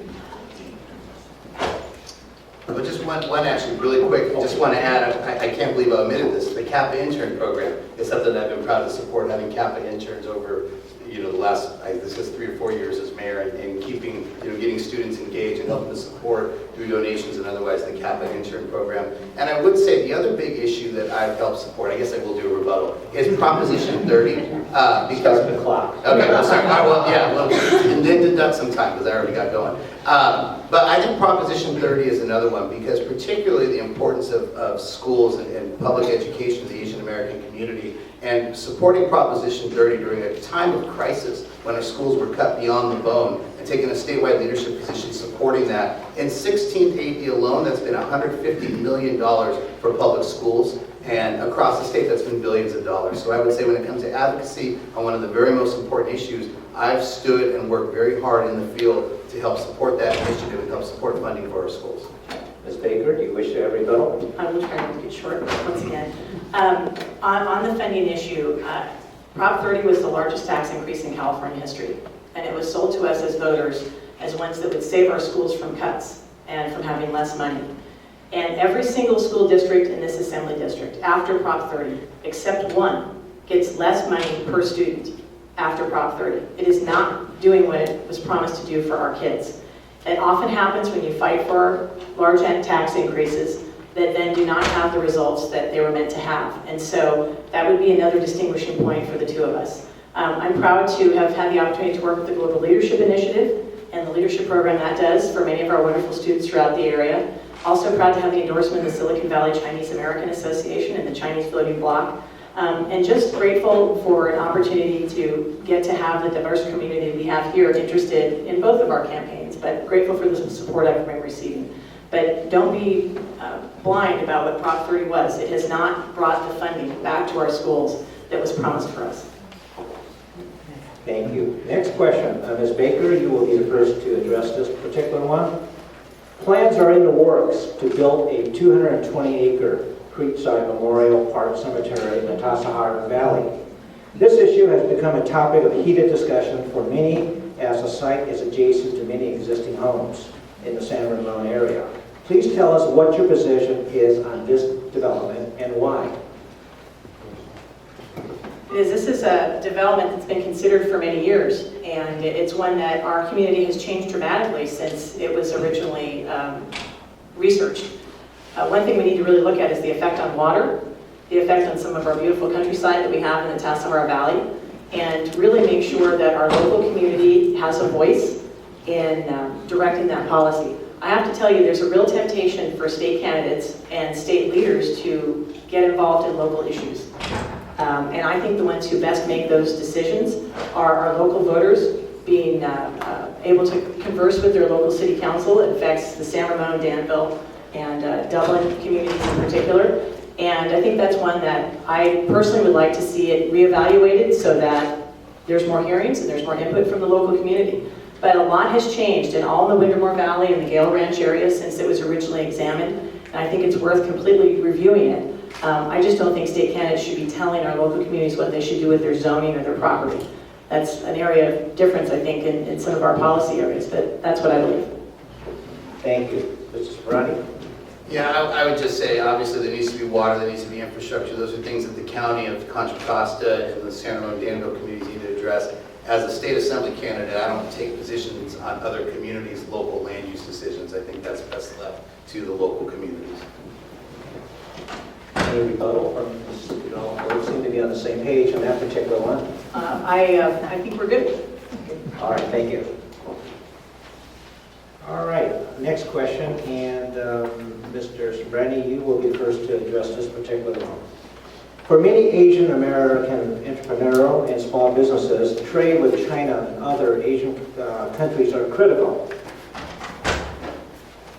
Well, just one actually, really quick, just want to add, I can't believe I omitted this, the CAPA intern program is something that I've been proud to support, having CAPA interns over, the last, this is 3 or 4 years as mayor, and keeping, getting students engaged and helping to support through donations and otherwise the CAPA intern program. And I would say the other big issue that I've helped support, I guess I will do a rebuttal, is Proposition 30. Because Start the clock. Okay, well, sorry. Well, yeah, well, and then deduct some time because I already got going. But I think Proposition 30 is another one because particularly the importance of schools and public education in the Asian American community, and supporting Proposition 30 during a time of crisis when our schools were cut beyond the bone, and taking a statewide leadership position supporting that. In 16th AD alone, that's been $150 million for public schools. And across the state, that's been billions of dollars. So I would say when it comes to advocacy on one of the very most important issues, I've stood and worked very hard in the field to help support that initiative and help support funding for our schools. Ms. Baker, do you wish to have a rebuttal? I will try to make it short once again. On the funding issue, Prop 30 was the largest tax increase in California history. And it was sold to us as voters as ones that would save our schools from cuts and from having less money. And every single school district in this assembly district after Prop 30, except one, gets less money per student after Prop 30. It is not doing what it was promised to do for our kids. It often happens when you fight for large tax increases that then do not have the results that they were meant to have. And so that would be another distinguishing point for the two of us. I'm proud to have had the opportunity to work with the Global Leadership Initiative and the leadership program that does for many of our wonderful students throughout the area. Also proud to have the endorsement of the Silicon Valley Chinese American Association and the Chinese Floating Bloc. And just grateful for an opportunity to get to have the diverse community we have here interested in both of our campaigns, but grateful for the support I've been receiving. But don't be blind about what Prop 30 was. It has not brought the funding back to our schools that was promised for us. Thank you. Next question. Ms. Baker, you will be the first to address this particular one. Plans are in the works to build a 220-acre Creekside Memorial Park Cemetery in the Tassajara Valley. This issue has become a topic of heated discussion for many, as the site is adjacent to many existing homes in the San Ramon area. Please tell us what your position is on this development and why. This is a development that's been considered for many years, and it's one that our community has changed dramatically since it was originally researched. One thing we need to really look at is the effect on water, the effect on some of our beautiful countryside that we have in the Tassajara Valley, and really make sure that our local community has a voice in directing that policy. I have to tell you, there's a real temptation for state candidates and state leaders to get involved in local issues. And I think the ones who best make those decisions are our local voters, being able to converse with their local city council. It affects the San Ramon, Danville, and Dublin communities in particular. And I think that's one that I personally would like to see it reevaluated so that there's more hearings and there's more input from the local community. But a lot has changed in all the Windermere Valley and the Gale Ranch area since it was originally examined. And I think it's worth completely reviewing it. I just don't think state candidates should be telling our local communities what they should do with their zoning or their property. That's an area of difference, I think, in some of our policy areas, but that's what I believe. Thank you. Mrs. Ferrani. Yeah, I would just say, obviously, there needs to be water, there needs to be infrastructure. Those are things that the county of Contra Costa and the San Ramon Danville communities need to address. As a state assembly candidate, I don't take positions on other communities' local land use decisions. I think that's best left to the local communities. Any rebuttal from this? You all both seem to be on the same page on that particular one. I think we're good. All right, thank you. All right, next question, and Mr. Sabrani, you will be first to address this particular one. For many Asian American entrepreneurial and small businesses, trade with China and other Asian countries are critical.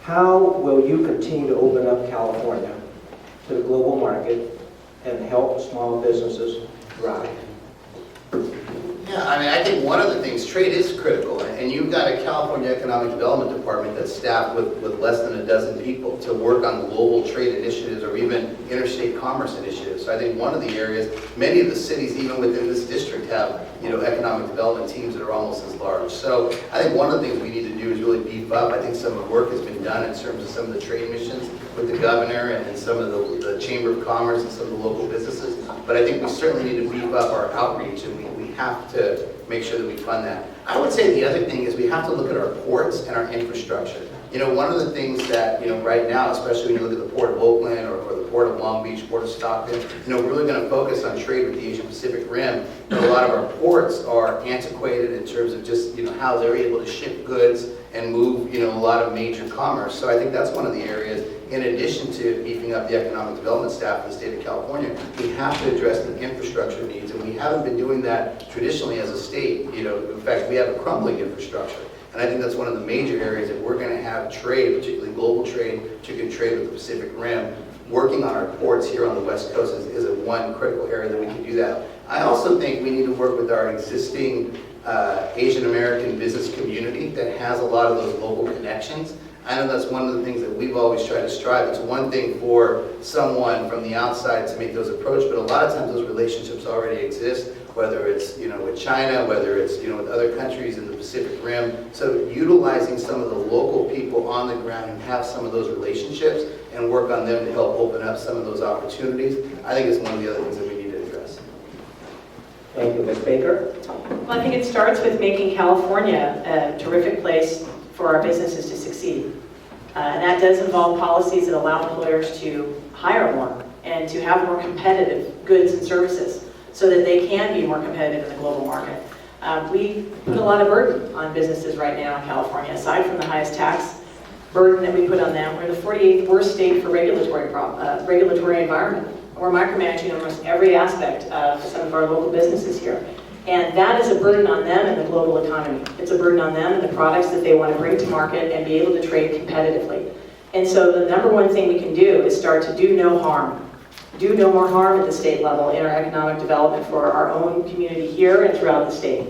How will you continue to open up California to the global market and help small businesses thrive? Yeah, I mean, I think one of the things, trade is critical, and you've got a California Economic Development Department that's staffed with less than a dozen people to work on global trade initiatives or even interstate commerce initiatives. So I think one of the areas, many of the cities, even within this district, have economic development teams that are almost as large. So I think one of the things we need to do is really beef up. I think some of the work has been done in terms of some of the trade missions with the governor and some of the Chamber of Commerce and some of the local businesses. But I think we certainly need to beef up our outreach, and we have to make sure that we fund that. I would say the other thing is we have to look at our ports and our infrastructure. One of the things that, right now, especially when you look at the Port of Oakland or the Port of Long Beach, Port of Stockton, we're really going to focus on trade with the Asia Pacific Rim. A lot of our ports are antiquated in terms of just, how they're able to ship goods and move, a lot of major commerce. So I think that's one of the areas. In addition to beefing up the economic development staff in the state of California, we have to address the infrastructure needs, and we haven't been doing that traditionally as a state. In fact, we have a crumbling infrastructure. And I think that's one of the major areas that we're going to have trade, particularly global trade, particularly trade with the Pacific Rim. Working on our ports here on the West Coast is a one critical area that we can do that. I also think we need to work with our existing Asian American business community that has a lot of those local connections. I know that's one of the things that we've always tried to strive. It's one thing for someone from the outside to make those approaches, but a lot of times those relationships already exist, whether it's with China, whether it's with other countries in the Pacific Rim. So utilizing some of the local people on the ground who have some of those relationships and work on them to help open up some of those opportunities, I think is one of the other things that we need to address. Thank you. Ms. Baker? Well, I think it starts with making California a terrific place for our businesses to succeed. And that does involve policies that allow employers to hire more and to have more competitive goods and services so that they can be more competitive in the global market. We put a lot of burden on businesses right now in California. Aside from the highest tax burden that we put on them, we're the 48th worst state for regulatory environment. We're micromanaging almost every aspect of some of our local businesses here. And that is a burden on them and the global economy. It's a burden on them and the products that they want to bring to market and be able to trade competitively. And so the number one thing we can do is start to do no harm. Do no more harm at the state level in our economic development for our own community here and throughout the state.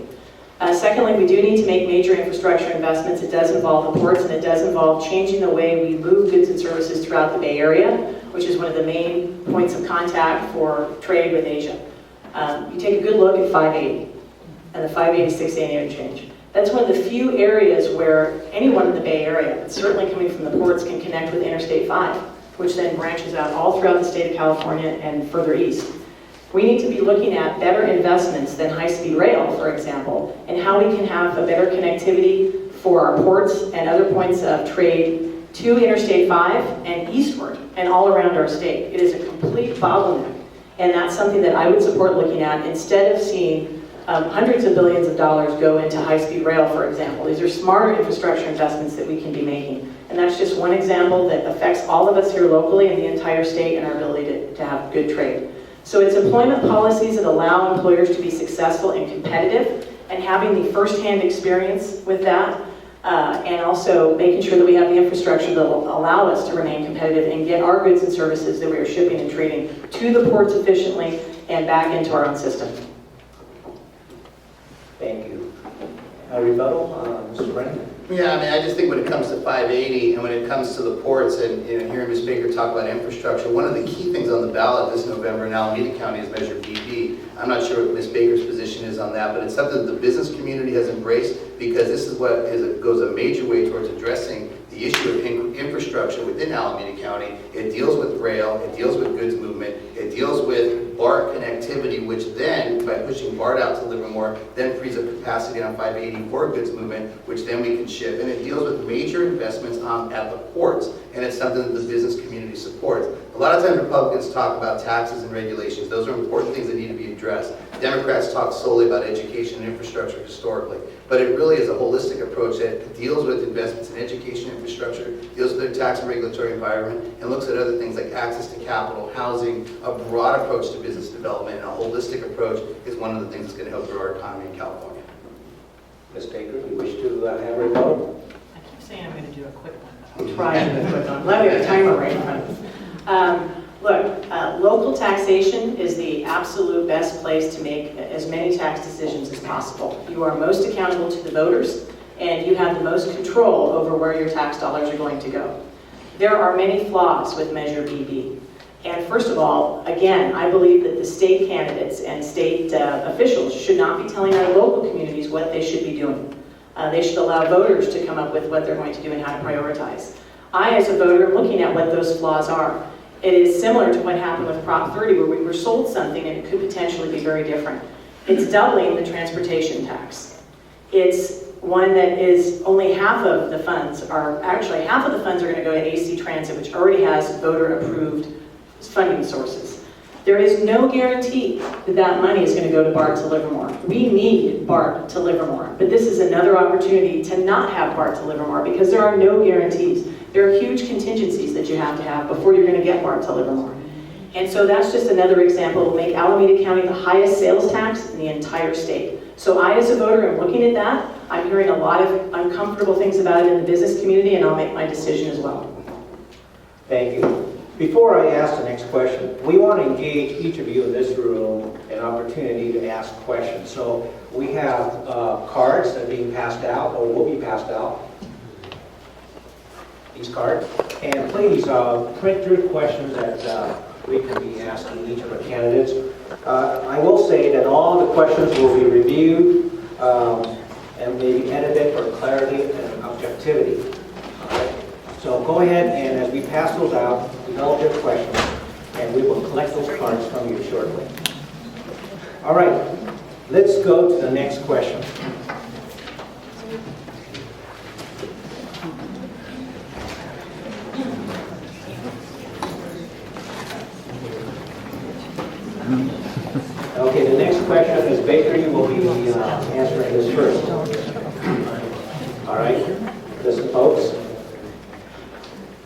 Secondly, we do need to make major infrastructure investments. It does involve the ports, and it does involve changing the way we move goods and services throughout the Bay Area, which is one of the main points of contact for trade with Asia. You take a good look at 580 and the 586 interchange. That's one of the few areas where anyone in the Bay Area, but certainly coming from the ports, can connect with Interstate 5, which then branches out all throughout the state of California and further east. We need to be looking at better investments than high-speed rail, for example, and how we can have a better connectivity for our ports and other points of trade to Interstate 5 and eastward and all around our state. It is a complete bottleneck, and that's something that I would support looking at instead of seeing hundreds of billions of dollars go into high-speed rail, for example. These are smarter infrastructure investments that we can be making. And that's just one example that affects all of us here locally and the entire state and our ability to have good trade. So it's employment policies that allow employers to be successful and competitive, and having the first-hand experience with that, and also making sure that we have the infrastructure that will allow us to remain competitive and get our goods and services that we are shipping and trading to the ports efficiently and back into our own system. Thank you. A rebuttal, Mr. Brennan? Yeah, I mean, I just think when it comes to 580 and when it comes to the ports and hearing Ms. Baker talk about infrastructure, one of the key things on the ballot this November in Alameda County is Measure BB. I'm not sure what Ms. Baker's position is on that, but it's something that the business community has embraced because this is what goes a major way towards addressing the issue of infrastructure within Alameda County. It deals with rail, it deals with goods movement, it deals with BART connectivity, which then, by pushing BART out to Livermore, then frees up capacity on 580 for goods movement, which then we can ship. And it deals with major investments at the ports, and it's something that the business community supports. A lot of times Republicans talk about taxes and regulations. Those are important things that need to be addressed. Democrats talk solely about education and infrastructure historically. But it really is a holistic approach that deals with investments in education infrastructure, deals with their tax and regulatory environment, and looks at other things like access to capital, housing, a broad approach to business development, and a holistic approach is one of the things that's going to help grow our economy in California. Ms. Baker, you wish to have a rebuttal? I keep saying I'm going to do a quick one. I'll try to do a quick one. Let me have a timer right in front of us. Look, local taxation is the absolute best place to make as many tax decisions as possible. You are most accountable to the voters, and you have the most control over where your tax dollars are going to go. There are many flaws with Measure BB. And first of all, again, I believe that the state candidates and state officials should not be telling our local communities what they should be doing. They should allow voters to come up with what they're going to do and how to prioritize. I, as a voter, am looking at what those flaws are. It is similar to what happened with Prop 30, where we were sold something and it could potentially be very different. It's doubling the transportation tax. It's one that is only half of the funds are going to go to AC Transit, which already has voter-approved funding sources. There is no guarantee that that money is going to go to BART to Livermore. We need BART to Livermore, but this is another opportunity to not have BART to Livermore because there are no guarantees. There are huge contingencies that you have to have before you're going to get BART to Livermore. And so that's just another example. It will make Alameda County the highest sales tax in the entire state. So I, as a voter, am looking at that. I'm hearing a lot of uncomfortable things about it in the business community, and I'll make my decision as well. Thank you. Before I ask the next question, we want to engage each of you in this room an opportunity to ask questions. So we have cards that are being passed out or will be passed out. These cards. And please print your questions that we can be asking each of the candidates. I will say that all the questions will be reviewed and may be edited for clarity and objectivity. All right. So go ahead and as we pass those out, develop your questions, and we will collect those cards from you shortly. All right, let's go to the next question. Ms. Baker, you will be answering this first. All right, listen, folks.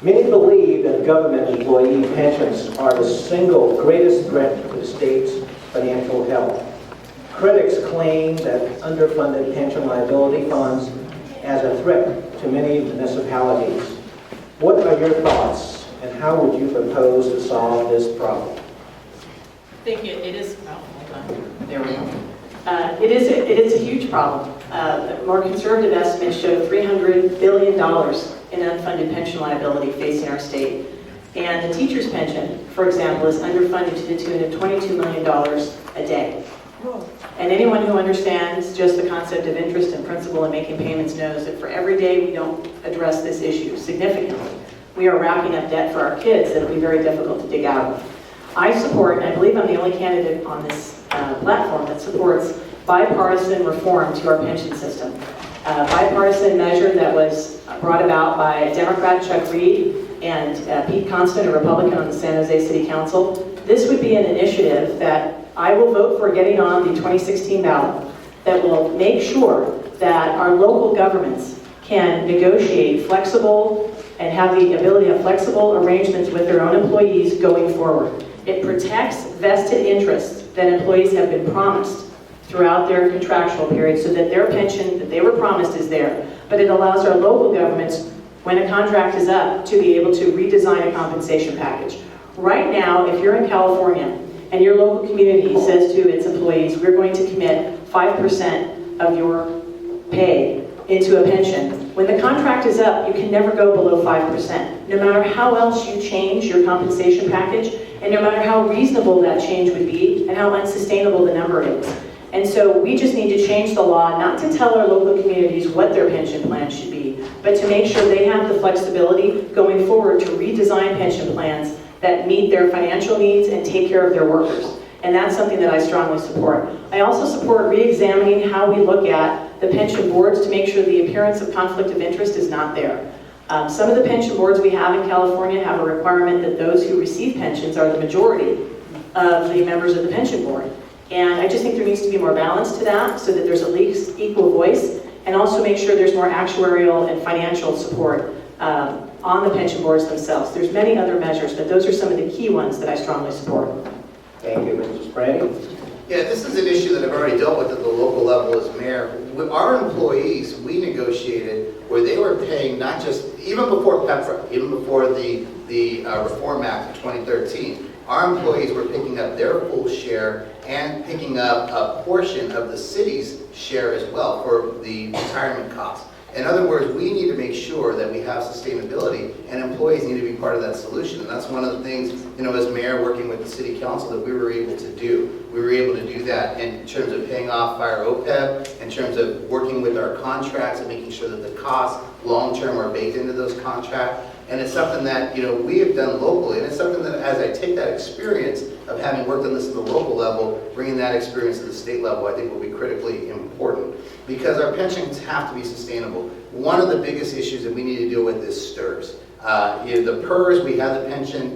Many believe that government employee pensions are the single greatest threat to the state's financial health. Critics claim that underfunded pension liability funds as a threat to many municipalities. What are your thoughts, and how would you propose to solve this problem? I think it is, oh, hold on, there we go. It is a huge problem. More conservative estimates show $300 billion in unfunded pension liability facing our state. And the teacher's pension, for example, is underfunded to the tune of $22 million a day. And anyone who understands just the concept of interest and principal and making payments knows that for every day we don't address this issue significantly, we are racking up debt for our kids that will be very difficult to dig out of. I support, and I believe I'm the only candidate on this platform that supports bipartisan reform to our pension system. A bipartisan measure that was brought about by Democrat Chuck Reed and Pete Constant, a Republican on the San Jose City Council. This would be an initiative that I will vote for getting on the 2016 ballot that will make sure that our local governments can negotiate flexible and have the ability to have flexible arrangements with their own employees going forward. It protects vested interests that employees have been promised throughout their contractual period so that their pension that they were promised is there. But it allows our local governments, when a contract is up, to be able to redesign a compensation package. Right now, if you're in California and your local community says to its employees, we're going to commit 5% of your pay into a pension, when the contract is up, you can never go below 5%. No matter how else you change your compensation package, and no matter how reasonable that change would be, and how unsustainable the number is. And so we just need to change the law, not to tell our local communities what their pension plan should be, but to make sure they have the flexibility going forward to redesign pension plans that meet their financial needs and take care of their workers. And that's something that I strongly support. I also support re-examining how we look at the pension boards to make sure the appearance of conflict of interest is not there. Some of the pension boards we have in California have a requirement that those who receive pensions are the majority of the members of the pension board. And I just think there needs to be more balance to that so that there's at least equal voice, and also make sure there's more actuarial and financial support on the pension boards themselves. There's many other measures, but those are some of the key ones that I strongly support. Thank you, Mrs. Brady. Yeah, this is an issue that I've already dealt with at the local level as mayor. With our employees, we negotiated where they were paying not just, even before PEPRA, even before the Reform Act of 2013, our employees were picking up their full share and picking up a portion of the city's share as well for the retirement costs. In other words, we need to make sure that we have sustainability, and employees need to be part of that solution. And that's one of the things, as mayor working with the city council, that we were able to do. We were able to do that in terms of paying off fire OPEB, in terms of working with our contracts and making sure that the costs long-term are baked into those contracts. And it's something that, we have done locally, and it's something that as I take that experience of having worked on this at the local level, bringing that experience to the state level, I think will be critically important. Because our pensions have to be sustainable. One of the biggest issues that we need to deal with is STRS. The PERS, we had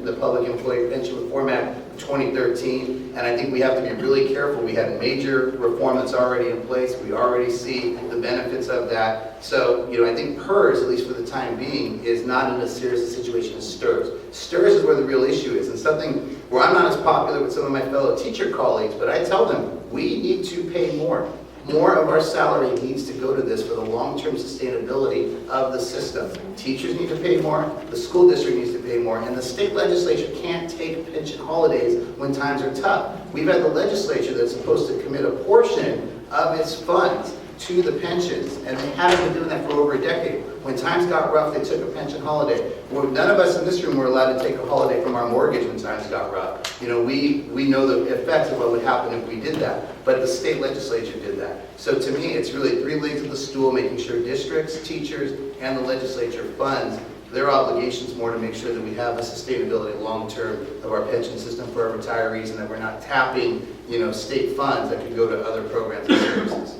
the Public Employee Pension Reform Act of 2013, and I think we have to be really careful. We had major reform that's already in place. We already see the benefits of that. So, I think PERS, at least for the time being, is not in as serious a situation as STRS. STRS is where the real issue is, and something where I'm not as popular with some of my fellow teacher colleagues, but I tell them, we need to pay more. More of our salary needs to go to this for the long-term sustainability of the system. Teachers need to pay more, the school district needs to pay more, and the state legislature can't take pension holidays when times are tough. We've had the legislature that's supposed to commit a portion of its funds to the pensions, and they haven't been doing that for over a decade. When times got rough, they took a pension holiday. Well, none of us in this room were allowed to take a holiday from our mortgage when times got rough. We know the effects of what would happen if we did that, but the state legislature did that. So to me, it's really three legs of the stool, making sure districts, teachers, and the legislature funds their obligations more to make sure that we have a sustainability long-term of our pension system for our retirees, and that we're not tapping, state funds that could go to other programs and services.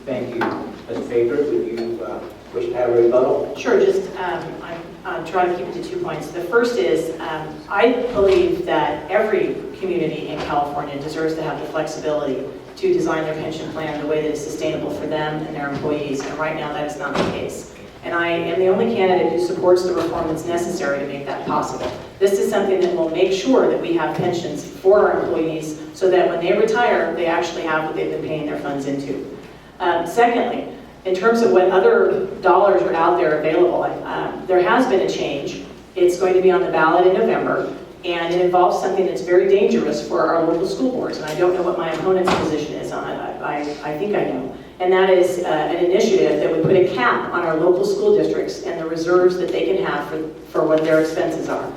Thank you. Ms. Baker, would you wish to have a rebuttal? Sure, just I'm try to keep it to 2 points. The first is, I believe that every community in California deserves to have the flexibility to design their pension plan in a way that is sustainable for them and their employees, and right now that is not the case. And I am the only candidate who supports the reform that's necessary to make that possible. This is something that will make sure that we have pensions for our employees so that when they retire, they actually have what they've been paying their funds into. Secondly, in terms of what other dollars are out there available, there has been a change. It's going to be on the ballot in November, and it involves something that's very dangerous for our local school boards, and I don't know what my opponent's position is on it. I think I know. And that is an initiative that would put a cap on our local school districts and the reserves that they can have for what their expenses are.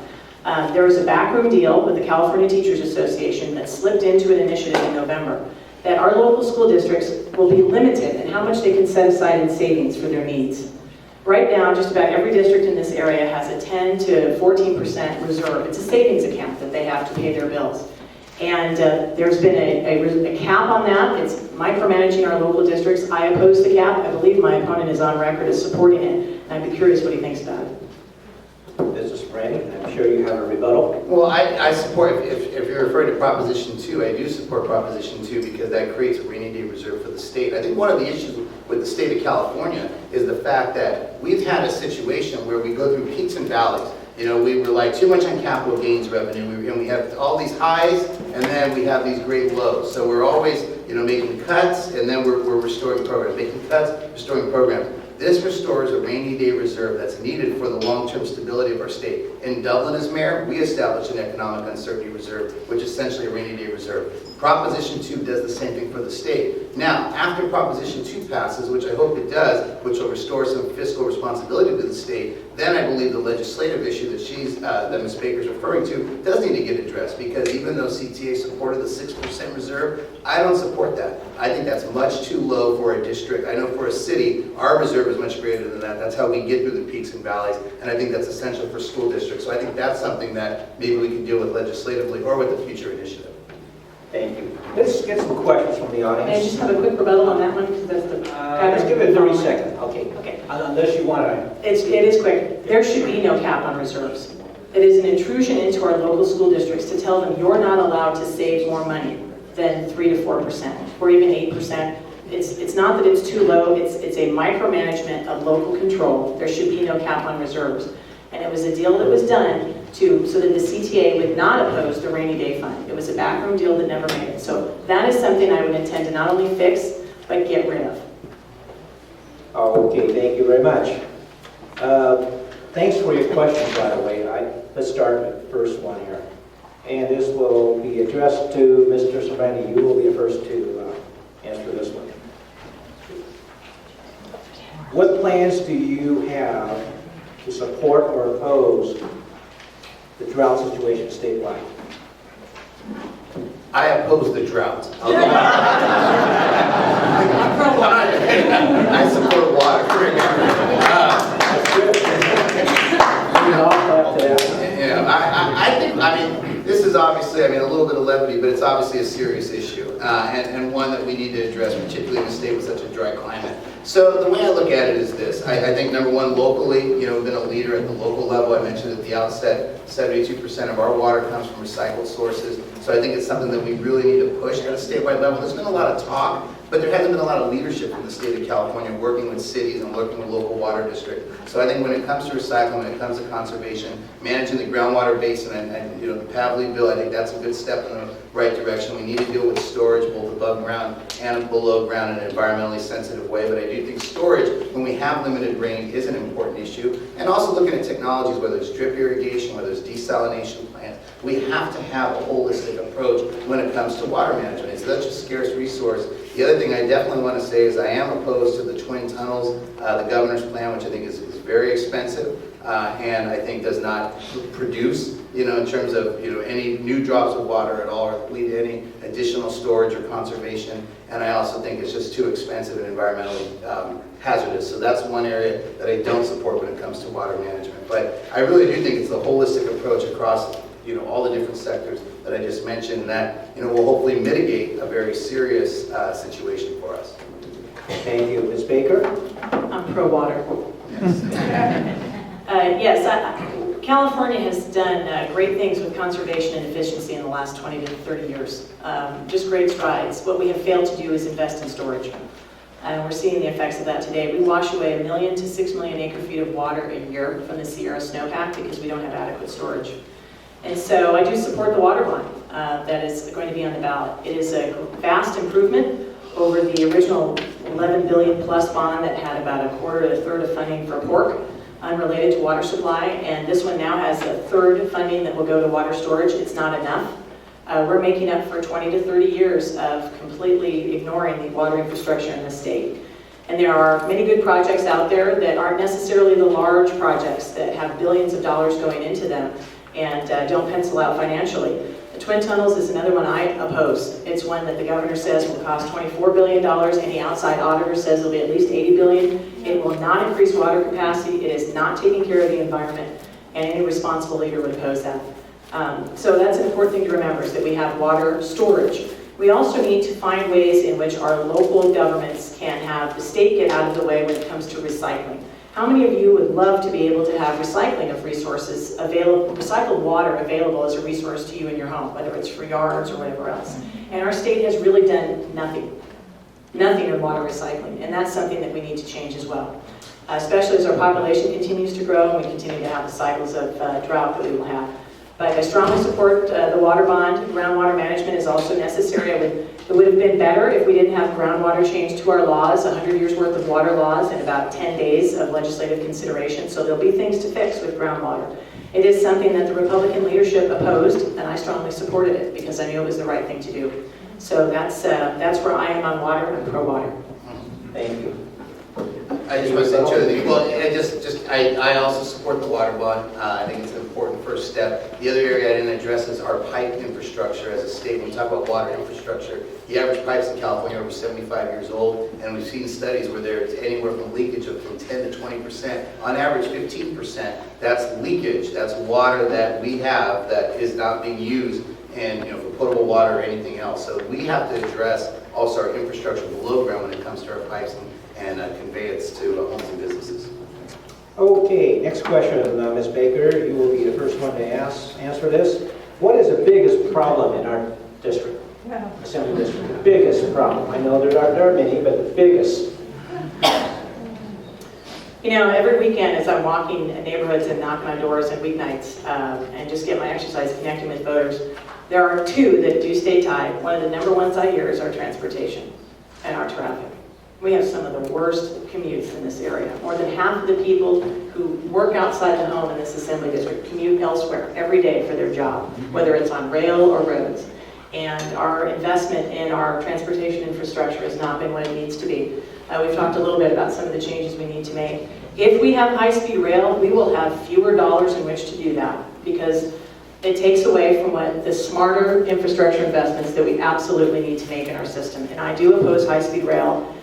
There was a backroom deal with the California Teachers Association that slipped into an initiative in November that our local school districts will be limited in how much they can set aside in savings for their needs. Right now, just about every district in this area has a 10 to 14% reserve. It's a savings account that they have to pay their bills. And there's been a cap on that. It's micromanaging our local districts. I oppose the cap. I believe my opponent is on record as supporting it, and I'd be curious what he thinks about it. Mrs. Franny, I'm sure you have a rebuttal. Well, I support, if you're referring to Proposition 2, I do support Proposition 2 because that creates a rainy day reserve for the state. I think one of the issues with the state of California is the fact that we've had a situation where we go through peaks and valleys. You know, we rely too much on capital gains revenue, and we have all these highs, and then we have these great lows. So we're always, making cuts, and then we're restoring programs, making cuts, restoring programs. This restores a rainy day reserve that's needed for the long-term stability of our state. In Dublin, as mayor, we established an economic uncertainty reserve, which is essentially a rainy day reserve. Proposition 2 does the same thing for the state. Now, after Proposition 2 passes, which I hope it does, which will restore some fiscal responsibility to the state, then I believe the legislative issue that Ms. Baker's referring to does need to get addressed, because even though CTA supported the 6% reserve, I don't support that. I think that's much too low for a district. I know for a city, our reserve is much greater than that. That's how we get through the peaks and valleys, and I think that's essential for school districts. So I think that's something that maybe we can deal with legislatively or with the future initiative. Thank you. Let's get some questions from the audience. May I just have a quick rebuttal on that one? Because that's the Let's give it 30 seconds. Okay. Okay. Unless you want to. It is quick. There should be no cap on reserves. It is an intrusion into our local school districts to tell them you're not allowed to save more money than 3 to 4% or even 8%. It's not that it's too low. It's a micromanagement of local control. There should be no cap on reserves. And it was a deal that was done so that the CTA would not oppose the rainy day fund. It was a backroom deal that never made it. So that is something I would intend to not only fix, but get rid of. Okay, thank you very much. Thanks for your questions, by the way. Let's start with the first one here. And this will be addressed to Mr. Serrani. You will be the first to answer this one. What plans do you have to support or oppose the drought situation statewide? I oppose the drought. I support water. I think, this is obviously, a little bit of levity, but it's obviously a serious issue, and one that we need to address, particularly in a state with such a dry climate. So the way I look at it is this. I think, number one, locally, we've been a leader at the local level. I mentioned at the outset, 72% of our water comes from recycled sources. So I think it's something that we really need to push at a statewide level. There's been a lot of talk, but there hasn't been a lot of leadership in the state of California working with cities and working with local water districts. So I think when it comes to recycling, when it comes to conservation, managing the groundwater basin and the Pavley bill, I think that's a good step in the right direction. We need to deal with storage both above ground and below ground in an environmentally sensitive way. But I do think storage, when we have limited rain, is an important issue. And also looking at technologies, whether it's drip irrigation, whether it's desalination plants, we have to have a holistic approach when it comes to water management. It's such a scarce resource. The other thing I definitely want to say is I am opposed to the twin tunnels, the governor's plan, which I think is very expensive and I think does not produce, in terms of, any new drops of water at all or lead to any additional storage or conservation. And I also think it's just too expensive and environmentally hazardous. So that's one area that I don't support when it comes to water management. But I really do think it's the holistic approach across all the different sectors that I just mentioned that, will hopefully mitigate a very serious situation for us. Thank you. Ms. Baker? I'm pro-water. Yes. California has done great things with conservation and efficiency in the last 20 to 30 years. Just great strides. What we have failed to do is invest in storage. And we're seeing the effects of that today. We wash away 1 million to 6 million acre-feet of water a year from the Sierra snowpack because we don't have adequate storage. And so I do support the water bond that is going to be on the ballot. It is a vast improvement over the original 11 billion plus bond that had about a quarter to a third of funding for pork unrelated to water supply, and this one now has a third funding that will go to water storage. It's not enough. We're making up for 20 to 30 years of completely ignoring the water infrastructure in the state. And there are many good projects out there that aren't necessarily the large projects that have billions of dollars going into them and don't pencil out financially. The Twin Tunnels is another one I oppose. It's one that the governor says will cost $24 billion. Any outside auditor says it'll be at least $80 billion. It will not increase water capacity. It is not taking care of the environment, and any responsible leader would oppose that. So that's an important thing to remember, is that we have water storage. We also need to find ways in which our local governments can have the state get out of the way when it comes to recycling. How many of you would love to be able to have recycling of resources available, recycled water available as a resource to you in your home, whether it's for yards or whatever else? And our state has really done nothing in water recycling, and that's something that we need to change as well, especially as our population continues to grow and we continue to have the cycles of drought that we will have. But I strongly support the water bond. Groundwater management is also necessary. It would have been better if we didn't have groundwater change to our laws, 100 years worth of water laws and about 10 days of legislative consideration. So there'll be things to fix with groundwater. It is something that the Republican leadership opposed, and I strongly supported it because I knew it was the right thing to do. So that's where I am on water, and I'm pro-water. Thank you. I just want to say two other things. Well, I also support the water bond. I think it's an important first step. The other area I didn't address is our pipe infrastructure as a state. When we talk about water infrastructure, the average pipes in California are over 75 years old, and we've seen studies where there's anywhere from leakage of from 10 to 20%, on average 15%. That's leakage. That's water that we have that is not being used and for potable water or anything else. So we have to address also our infrastructure below ground when it comes to our pipes and conveyance to homes and businesses. Okay, next question, Ms. Baker. You will be the first one to answer this. What is the biggest problem in our district, Assembly District? The biggest problem. I know there are many, but the biggest. Every weekend as I'm walking in neighborhoods and knocking on doors and weeknights and just get my exercise connecting with voters, there are two that do stay tied. One of the number ones I hear is our transportation and our traffic. We have some of the worst commutes in this area. More than half of the people who work outside the home in this Assembly District commute elsewhere every day for their job, whether it's on rail or roads. And our investment in our transportation infrastructure has not been what it needs to be. We've talked a little bit about some of the changes we need to make. If we have high-speed rail, we will have fewer dollars in which to do that, because it takes away from what the smarter infrastructure investments that we absolutely need to make in our system. And I do oppose high-speed rail.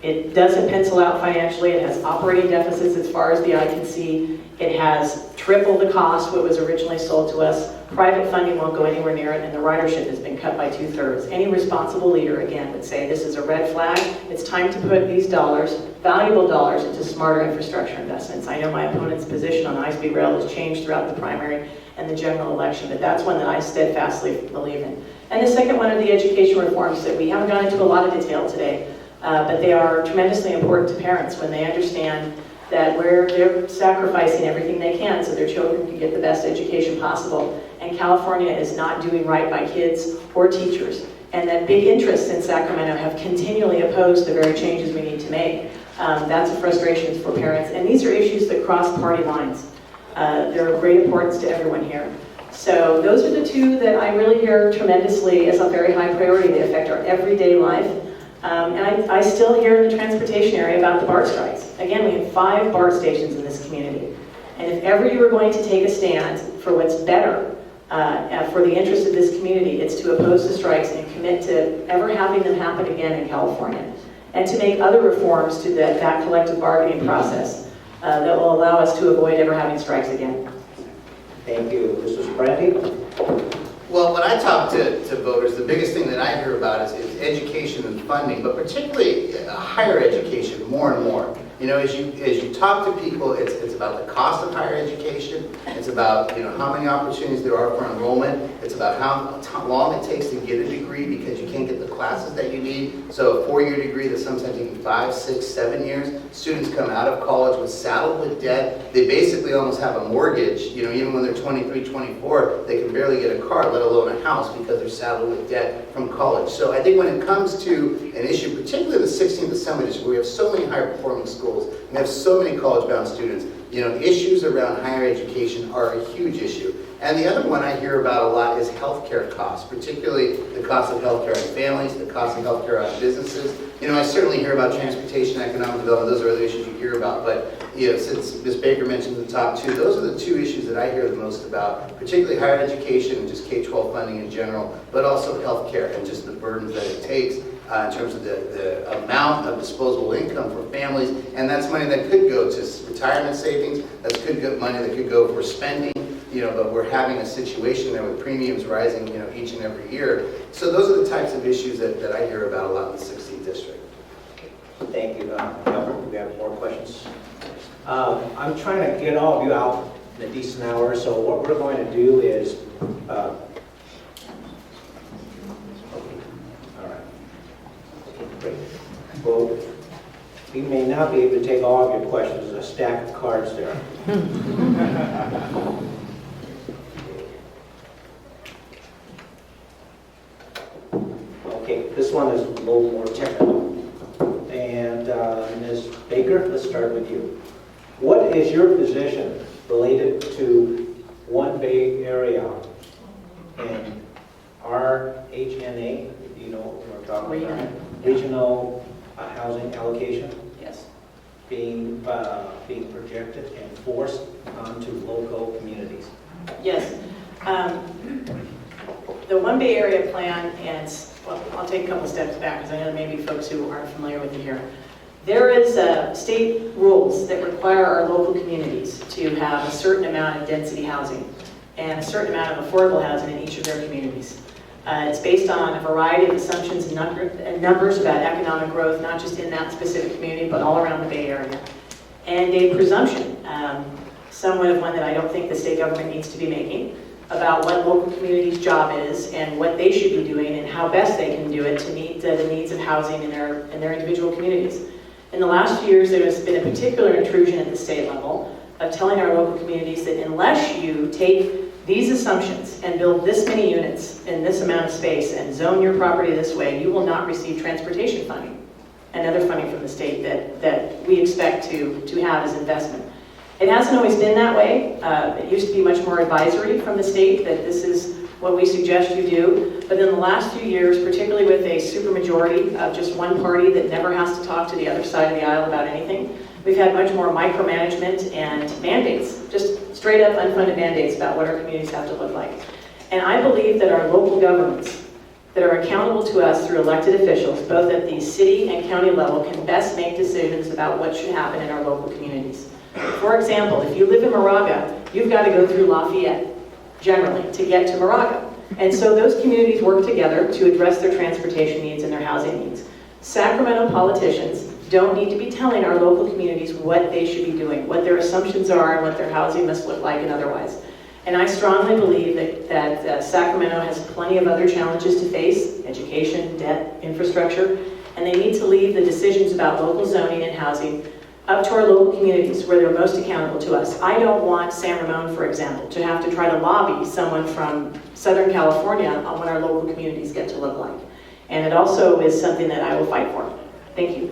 It doesn't pencil out financially. It has operating deficits as far as the eye can see. It has triple the cost what was originally sold to us. Private funding won't go anywhere near it, and the ridership has been cut by 2/3. Any responsible leader, again, would say this is a red flag. It's time to put these dollars, valuable dollars, into smarter infrastructure investments. I know my opponent's position on high-speed rail has changed throughout the primary and the general election, but that's one that I steadfastly believe in. And the second one are the education reforms that we haven't gone into a lot of detail today. But they are tremendously important to parents when they understand that they're sacrificing everything they can so their children can get the best education possible. And California is not doing right by kids or teachers. And that big interests in Sacramento have continually opposed the very changes we need to make. That's a frustration for parents. And these are issues that cross party lines. They're of great importance to everyone here. So those are the two that I really hear tremendously as a very high priority. They affect our everyday life. And I still hear in the transportation area about the BART strikes. Again, we have 5 BART stations in this community. And if ever you were going to take a stand for what's better for the interest of this community, it's to oppose the strikes and commit to ever having them happen again in California. And to make other reforms to that collective bargaining process that will allow us to avoid ever having strikes again. Thank you. Mrs. Brandy? Well, when I talk to voters, the biggest thing that I hear about is education and funding, but particularly higher education more and more. You know, as you talk to people, it's about the cost of higher education. It's about, you know, how many opportunities there are for enrollment. It's about how long it takes to get a degree because you can't get the classes that you need. So a 4-year degree that's sometimes taking 5, 6, 7 years. Students come out of college saddled with debt. They basically almost have a mortgage. You know, even when they're 23, 24, they can barely get a car, let alone a house, because they're saddled with debt from college. So I think when it comes to an issue, particularly the 16th Assembly District, where we have so many high performing schools, and have so many college-bound students, you know, issues around higher education are a huge issue. And the other one I hear about a lot is healthcare costs, particularly the cost of healthcare on families, the cost of healthcare on businesses. You know, I certainly hear about transportation, economic development, those are other issues you hear about, but, you know, since Ms. Baker mentioned the top two, those are the two issues that I hear the most about, particularly higher education and just K-12 funding in general, but also healthcare and just the burdens that it takes in terms of the amount of disposable income for families, and that's money that could go to retirement savings, that's money that could go for spending, you know, but we're having a situation there with premiums rising, you know, each and every year. So those are the types of issues that I hear about a lot in the 16th District. Thank you. Albert, do we have more questions? I'm trying to get all of you out in a decent hour, so what we're going to do is well, we may not be able to take all of your questions. There's a stack of cards there. Okay, this one is a little more technical. And Ms. Baker, let's start with you. What is your position related to One Bay Area and RHNA? Do you know what we're talking about? Regional housing allocation? Yes. Being projected and forced onto local communities. Yes. The One Bay Area plan, and well, I'll take a couple steps back because I know there may be folks who aren't familiar with it here. There is state rules that require our local communities to have a certain amount of density housing and a certain amount of affordable housing in each of their communities. It's based on a variety of assumptions and numbers about economic growth, not just in that specific community, but all around the Bay Area. And a presumption, somewhat of one that I don't think the state government needs to be making, about what local communities' job is and what they should be doing and how best they can do it to meet the needs of housing in their individual communities. In the last few years, there has been a particular intrusion at the state level of telling our local communities that unless you take these assumptions and build this many units in this amount of space and zone your property this way, you will not receive transportation funding and other funding from the state that we expect to have as investment. It hasn't always been that way. It used to be much more advisory from the state that this is what we suggest you do. But in the last few years, particularly with a supermajority of just one party that never has to talk to the other side of the aisle about anything, we've had much more micromanagement and mandates, just straight up unfunded mandates about what our communities have to look like. And I believe that our local governments that are accountable to us through elected officials, both at the city and county level, can best make decisions about what should happen in our local communities. For example, if you live in Moraga, you've got to go through Lafayette, generally, to get to Moraga. And so those communities work together to address their transportation needs and their housing needs. Sacramento politicians don't need to be telling our local communities what they should be doing, what their assumptions are, and what their housing must look like and otherwise. And I strongly believe that Sacramento has plenty of other challenges to face: education, debt, infrastructure, and they need to leave the decisions about local zoning and housing up to our local communities where they're most accountable to us. I don't want San Ramon, for example, to have to try to lobby someone from Southern California on what our local communities get to look like. And it also is something that I will fight for. Thank you.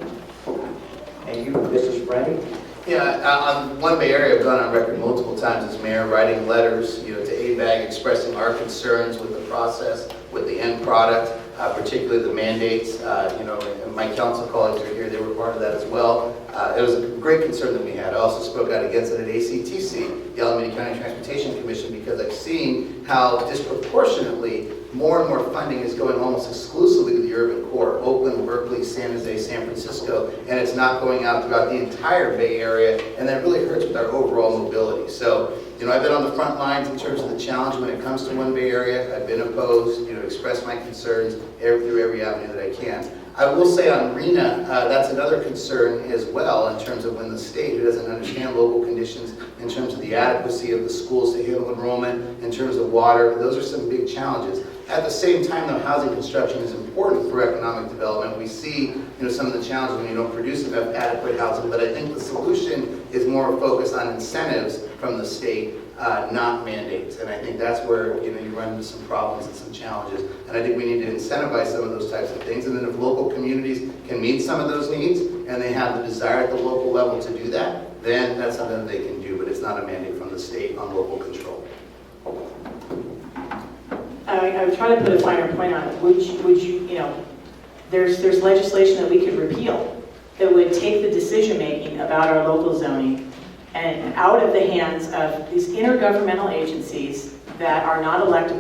And you, this is Brandy. Yeah, on One Bay Area, I've gone on record multiple times as mayor, writing letters, to ABAG, expressing our concerns with the process, with the end product, particularly the mandates. And my council colleagues are here; they were part of that as well. It was a great concern that we had. I also spoke out against it at ACTC, the Alameda County Transportation Commission, because I've seen how disproportionately more and more funding is going almost exclusively to the urban core: Oakland, Berkeley, San Jose, San Francisco, and it's not going out throughout the entire Bay Area, and that really hurts with our overall mobility. So, I've been on the front lines in terms of the challenge when it comes to One Bay Area. I've been opposed, expressed my concerns through every avenue that I can. I will say on RENA, that's another concern as well in terms of when the state, who doesn't understand local conditions, in terms of the adequacy of the schools to handle enrollment, in terms of water, those are some big challenges. At the same time, though, housing construction is important for economic development. We see, some of the challenges when you don't produce enough adequate housing, but I think the solution is more focused on incentives from the state, not mandates. And I think that's where, you run into some problems and some challenges. And I think we need to incentivize some of those types of things. And then if local communities can meet some of those needs, and they have the desire at the local level to do that, then that's something that they can do, but it's not a mandate from the state on local control. I would try to put a finer point on it. Would you, there's legislation that we could repeal that would take the decision-making about our local zoning and out of the hands of these intergovernmental agencies that are not elected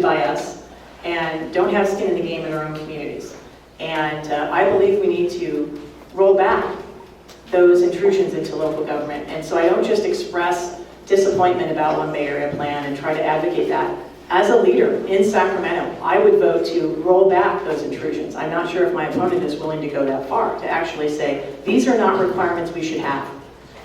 by us and don't have skin in the game in our own communities. And I believe we need to roll back those intrusions into local government. And so I don't just express disappointment about one Bay Area plan and try to advocate that. As a leader in Sacramento, I would vote to roll back those intrusions. I'm not sure if my opponent is willing to go that far, to actually say, these are not requirements we should have.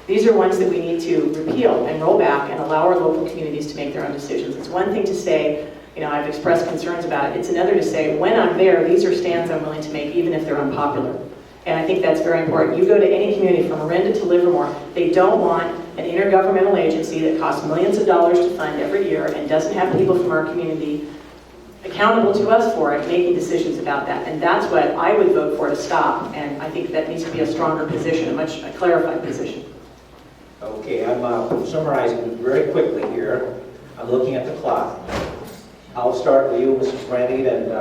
These are ones that we need to repeal and roll back and allow our local communities to make their own decisions. It's one thing to say, I've expressed concerns about it. It's another to say, when I'm there, these are stands I'm willing to make, even if they're unpopular. And I think that's very important. You go to any community from Orinda to Livermore, they don't want an intergovernmental agency that costs millions of dollars to fund every year and doesn't have people from our community accountable to us for it, making decisions about that. And that's what I would vote for to stop. And I think that needs to be a stronger position, a much clarified position. Okay, I'm summarizing very quickly here. I'm looking at the clock. I'll start with you, Mrs. Brandy, and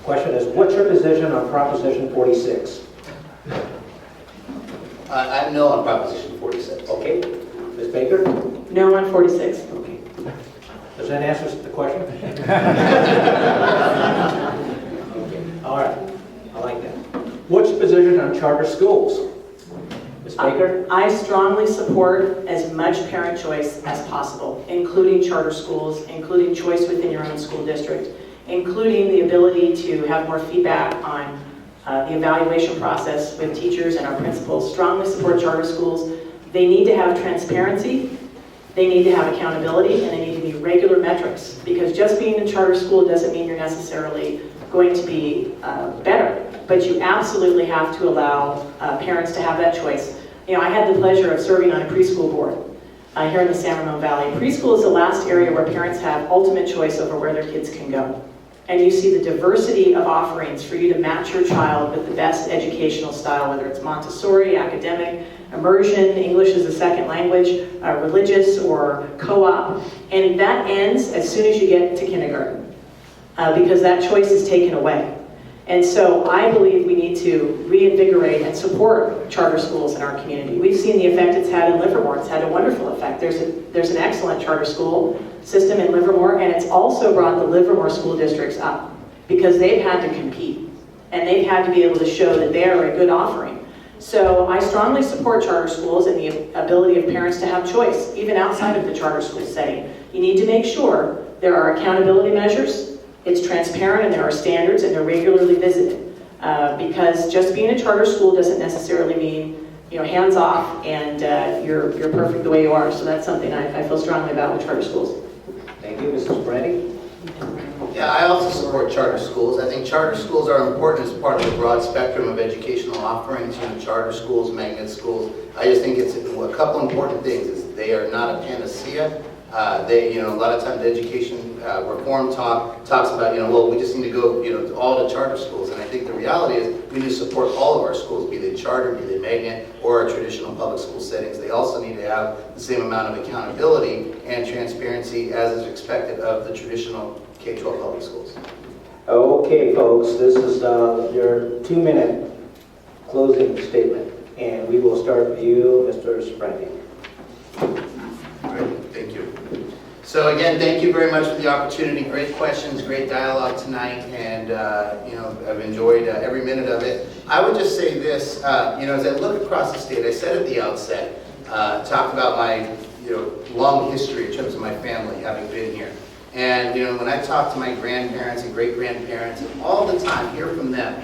question is, what's your position on Proposition 46? I'm no on Proposition 46. Okay. Ms. Baker? No on 46. Okay. Does that answer the question? Okay. All right. I like that. What's your position on charter schools? Ms. Baker? I strongly support as much parent choice as possible, including charter schools, including choice within your own school district, including the ability to have more feedback on the evaluation process with teachers and our principals. Strongly support charter schools. They need to have transparency, they need to have accountability, and they need to be regular metrics, because just being in charter school doesn't mean you're necessarily going to be better, but you absolutely have to allow parents to have that choice. I had the pleasure of serving on a preschool board here in the San Ramon Valley. Preschool is the last area where parents have ultimate choice over where their kids can go. And you see the diversity of offerings for you to match your child with the best educational style, whether it's Montessori, academic, immersion, English as a second language, religious, or co-op. And that ends as soon as you get to kindergarten, because that choice is taken away. And so I believe we need to reinvigorate and support charter schools in our community. We've seen the effect it's had in Livermore. It's had a wonderful effect. There's an excellent charter school system in Livermore, and it's also brought the Livermore school districts up, because they've had to compete, and they've had to be able to show that they are a good offering. So I strongly support charter schools and the ability of parents to have choice, even outside of the charter school setting. You need to make sure there are accountability measures, it's transparent, and there are standards, and they're regularly visited. Because just being a charter school doesn't necessarily mean hands off and you're perfect the way you are. So that's something I feel strongly about with charter schools. Thank you, Mrs. Brandy. Yeah, I also support charter schools. I think charter schools are important as part of the broad spectrum of educational offerings, charter schools, magnet schools. I just think it's a couple important things. Is they are not a panacea. A lot of times education reform talks about, well, we just need to go, to all the charter schools. And I think the reality is we need to support all of our schools, be they charter, be they magnet, or our traditional public school settings. They also need to have the same amount of accountability and transparency as is expected of the traditional K-12 public schools. Okay, folks, this is your 2-minute closing statement. And we will start with you, Mr. Spranging. All right, thank you. So again, thank you very much for the opportunity. Great questions, great dialogue tonight, and I've enjoyed every minute of it. I would just say this, as I look across the state, I said at the outset, talked about my long history in terms of my family having been here. And, when I talk to my grandparents and great-grandparents, all the time, hear from them,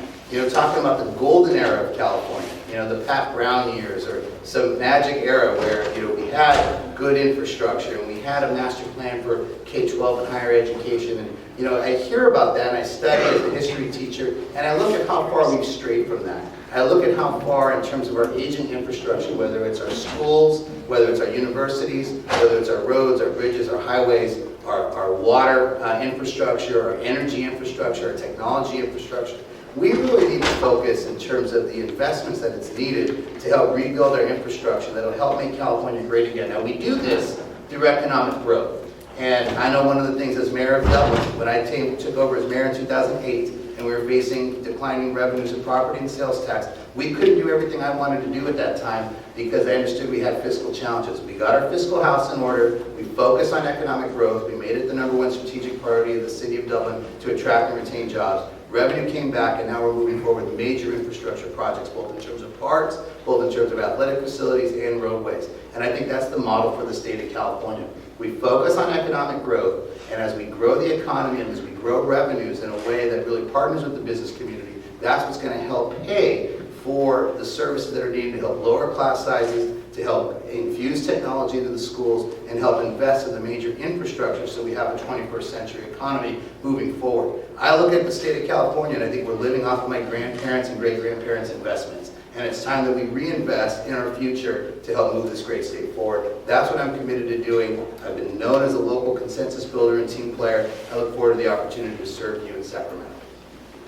talking about the golden era of California, the Pat Brown years, or some magic era where, we had good infrastructure and we had a master plan for K-12 and higher education. And, I hear about that and I study as a history teacher, and I look at how far we've strayed from that. I look at how far in terms of our aging infrastructure, whether it's our schools, whether it's our universities, whether it's our roads, our bridges, our highways, our water infrastructure, our energy infrastructure, our technology infrastructure. We really need to focus in terms of the investments that it's needed to help rebuild our infrastructure that will help make California great again. Now, we do this through economic growth. And I know one of the things as mayor of Dublin, when I took over as mayor in 2008, and we were facing declining revenues of property and sales tax, we couldn't do everything I wanted to do at that time because I understood we had fiscal challenges. We got our fiscal house in order, we focused on economic growth, we made it the #1 strategic priority of the city of Dublin to attract and retain jobs. Revenue came back, and now we're moving forward with major infrastructure projects, both in terms of parks, both in terms of athletic facilities and roadways. And I think that's the model for the state of California. We focus on economic growth, and as we grow the economy and as we grow revenues in a way that really partners with the business community, that's what's going to help pay for the services that are needed to help lower class sizes, to help infuse technology into the schools, and help invest in the major infrastructure so we have a 21st century economy moving forward. I look at the state of California and I think we're living off of my grandparents' and great-grandparents' investments. And it's time that we reinvest in our future to help move this great state forward. That's what I'm committed to doing. I've been known as a local consensus builder and team player. I look forward to the opportunity to serve you in Sacramento.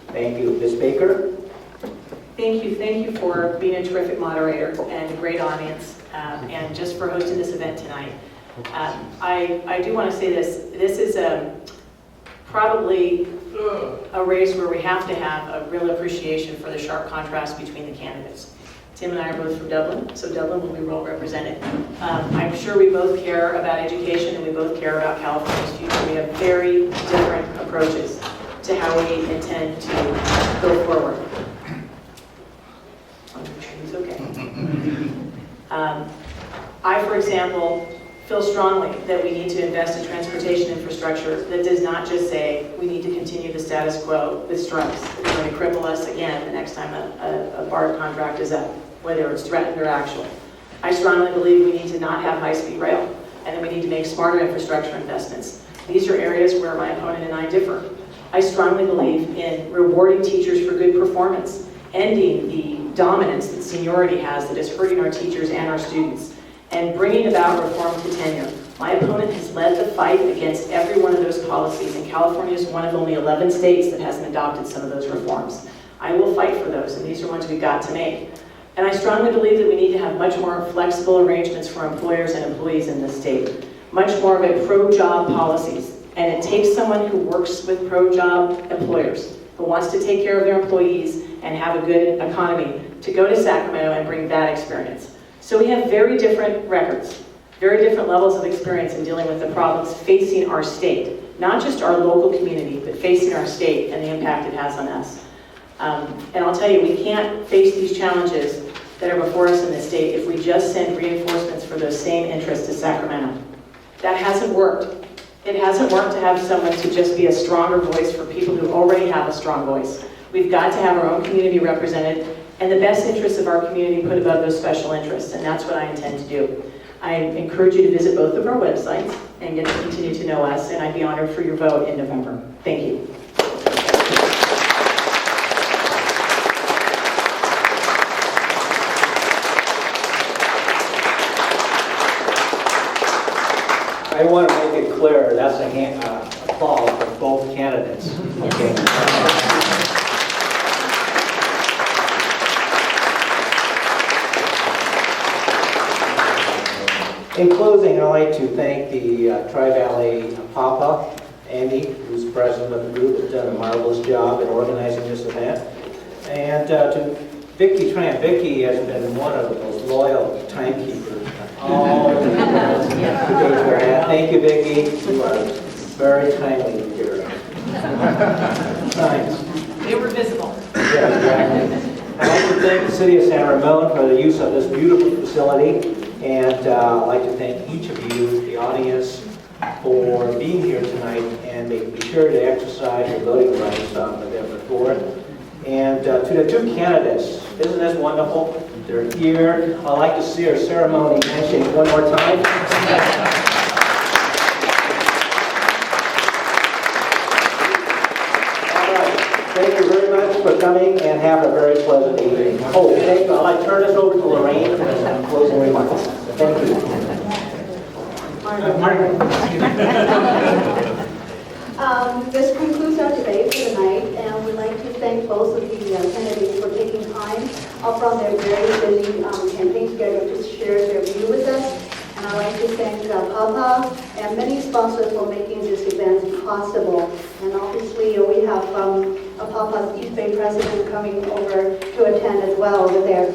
Thank you. Ms. Baker? Thank you for being a terrific moderator and a great audience, and just for hosting this event tonight. I do want to say this. This is probably a race where we have to have a real appreciation for the sharp contrast between the candidates. Tim and I are both from Dublin, so Dublin will be well represented. I'm sure we both care about education and we both care about California's future. We have very different approaches to how we intend to go forward. It's okay. I, for example, feel strongly that we need to invest in transportation infrastructure that does not just say we need to continue the status quo with strikes. It's going to cripple us again the next time a BART contract is up, whether it's threatened or actual. I strongly believe we need to not have high-speed rail, and that we need to make smarter infrastructure investments. These are areas where my opponent and I differ. I strongly believe in rewarding teachers for good performance, ending the dominance that seniority has that is hurting our teachers and our students, and bringing about reform to tenure. My opponent has led the fight against every one of those policies, and California is one of only 11 states that hasn't adopted some of those reforms. I will fight for those, and these are ones we've got to make. And I strongly believe that we need to have much more flexible arrangements for employers and employees in this state, much more of a pro-job policies. And it takes someone who works with pro-job employers, who wants to take care of their employees and have a good economy, to go to Sacramento and bring that experience. So we have very different records, very different levels of experience in dealing with the problems facing our state, not just our local community, but facing our state and the impact it has on us. And I'll tell you, we can't face these challenges that are before us in this state if we just send reinforcements for those same interests to Sacramento. That hasn't worked. It hasn't worked to have someone to just be a stronger voice for people who already have a strong voice. We've got to have our own community represented and the best interests of our community put above those special interests, and that's what I intend to do. I encourage you to visit both of our websites and get to continue to know us, and I'd be honored for your vote in November. Thank you. I want to make it clear, that's a applause for both candidates. Okay. In closing, I'd like to thank the Tri-Valley APAPA, Andy, who's president of the group, has done a marvelous job in organizing this event. And to Vicki Tran. Vicki has been one of the most loyal timekeepers. Thank you, Vicki. You are very timely here. Thanks. They were visible. Yeah, exactly. I'd like to thank the city of San Ramon for the use of this beautiful facility. And I'd like to thank each of you, the audience, for being here tonight, and be sure to exercise your voting rights on November 4th. And to the two candidates, isn't this wonderful? They're here. I'd like to see our ceremony handshake one more time. All right. Thank you very much for coming, and have a very pleasant evening. Oh, thank you. I'd like to turn this over to Lorraine for some closing remarks. Thank you. Margaret. This concludes our debate for the night, and we'd like to thank both of the candidates for taking time from their very busy campaign schedule to share their view with us. And I'd like to thank APAPA and many sponsors for making this event possible. And obviously, we have APAPA's East Bay president coming over to attend as well over there.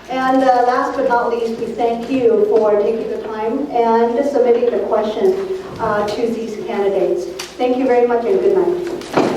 And last but not least, we thank you for taking the time and submitting the questions to these candidates. Thank you very much and good night.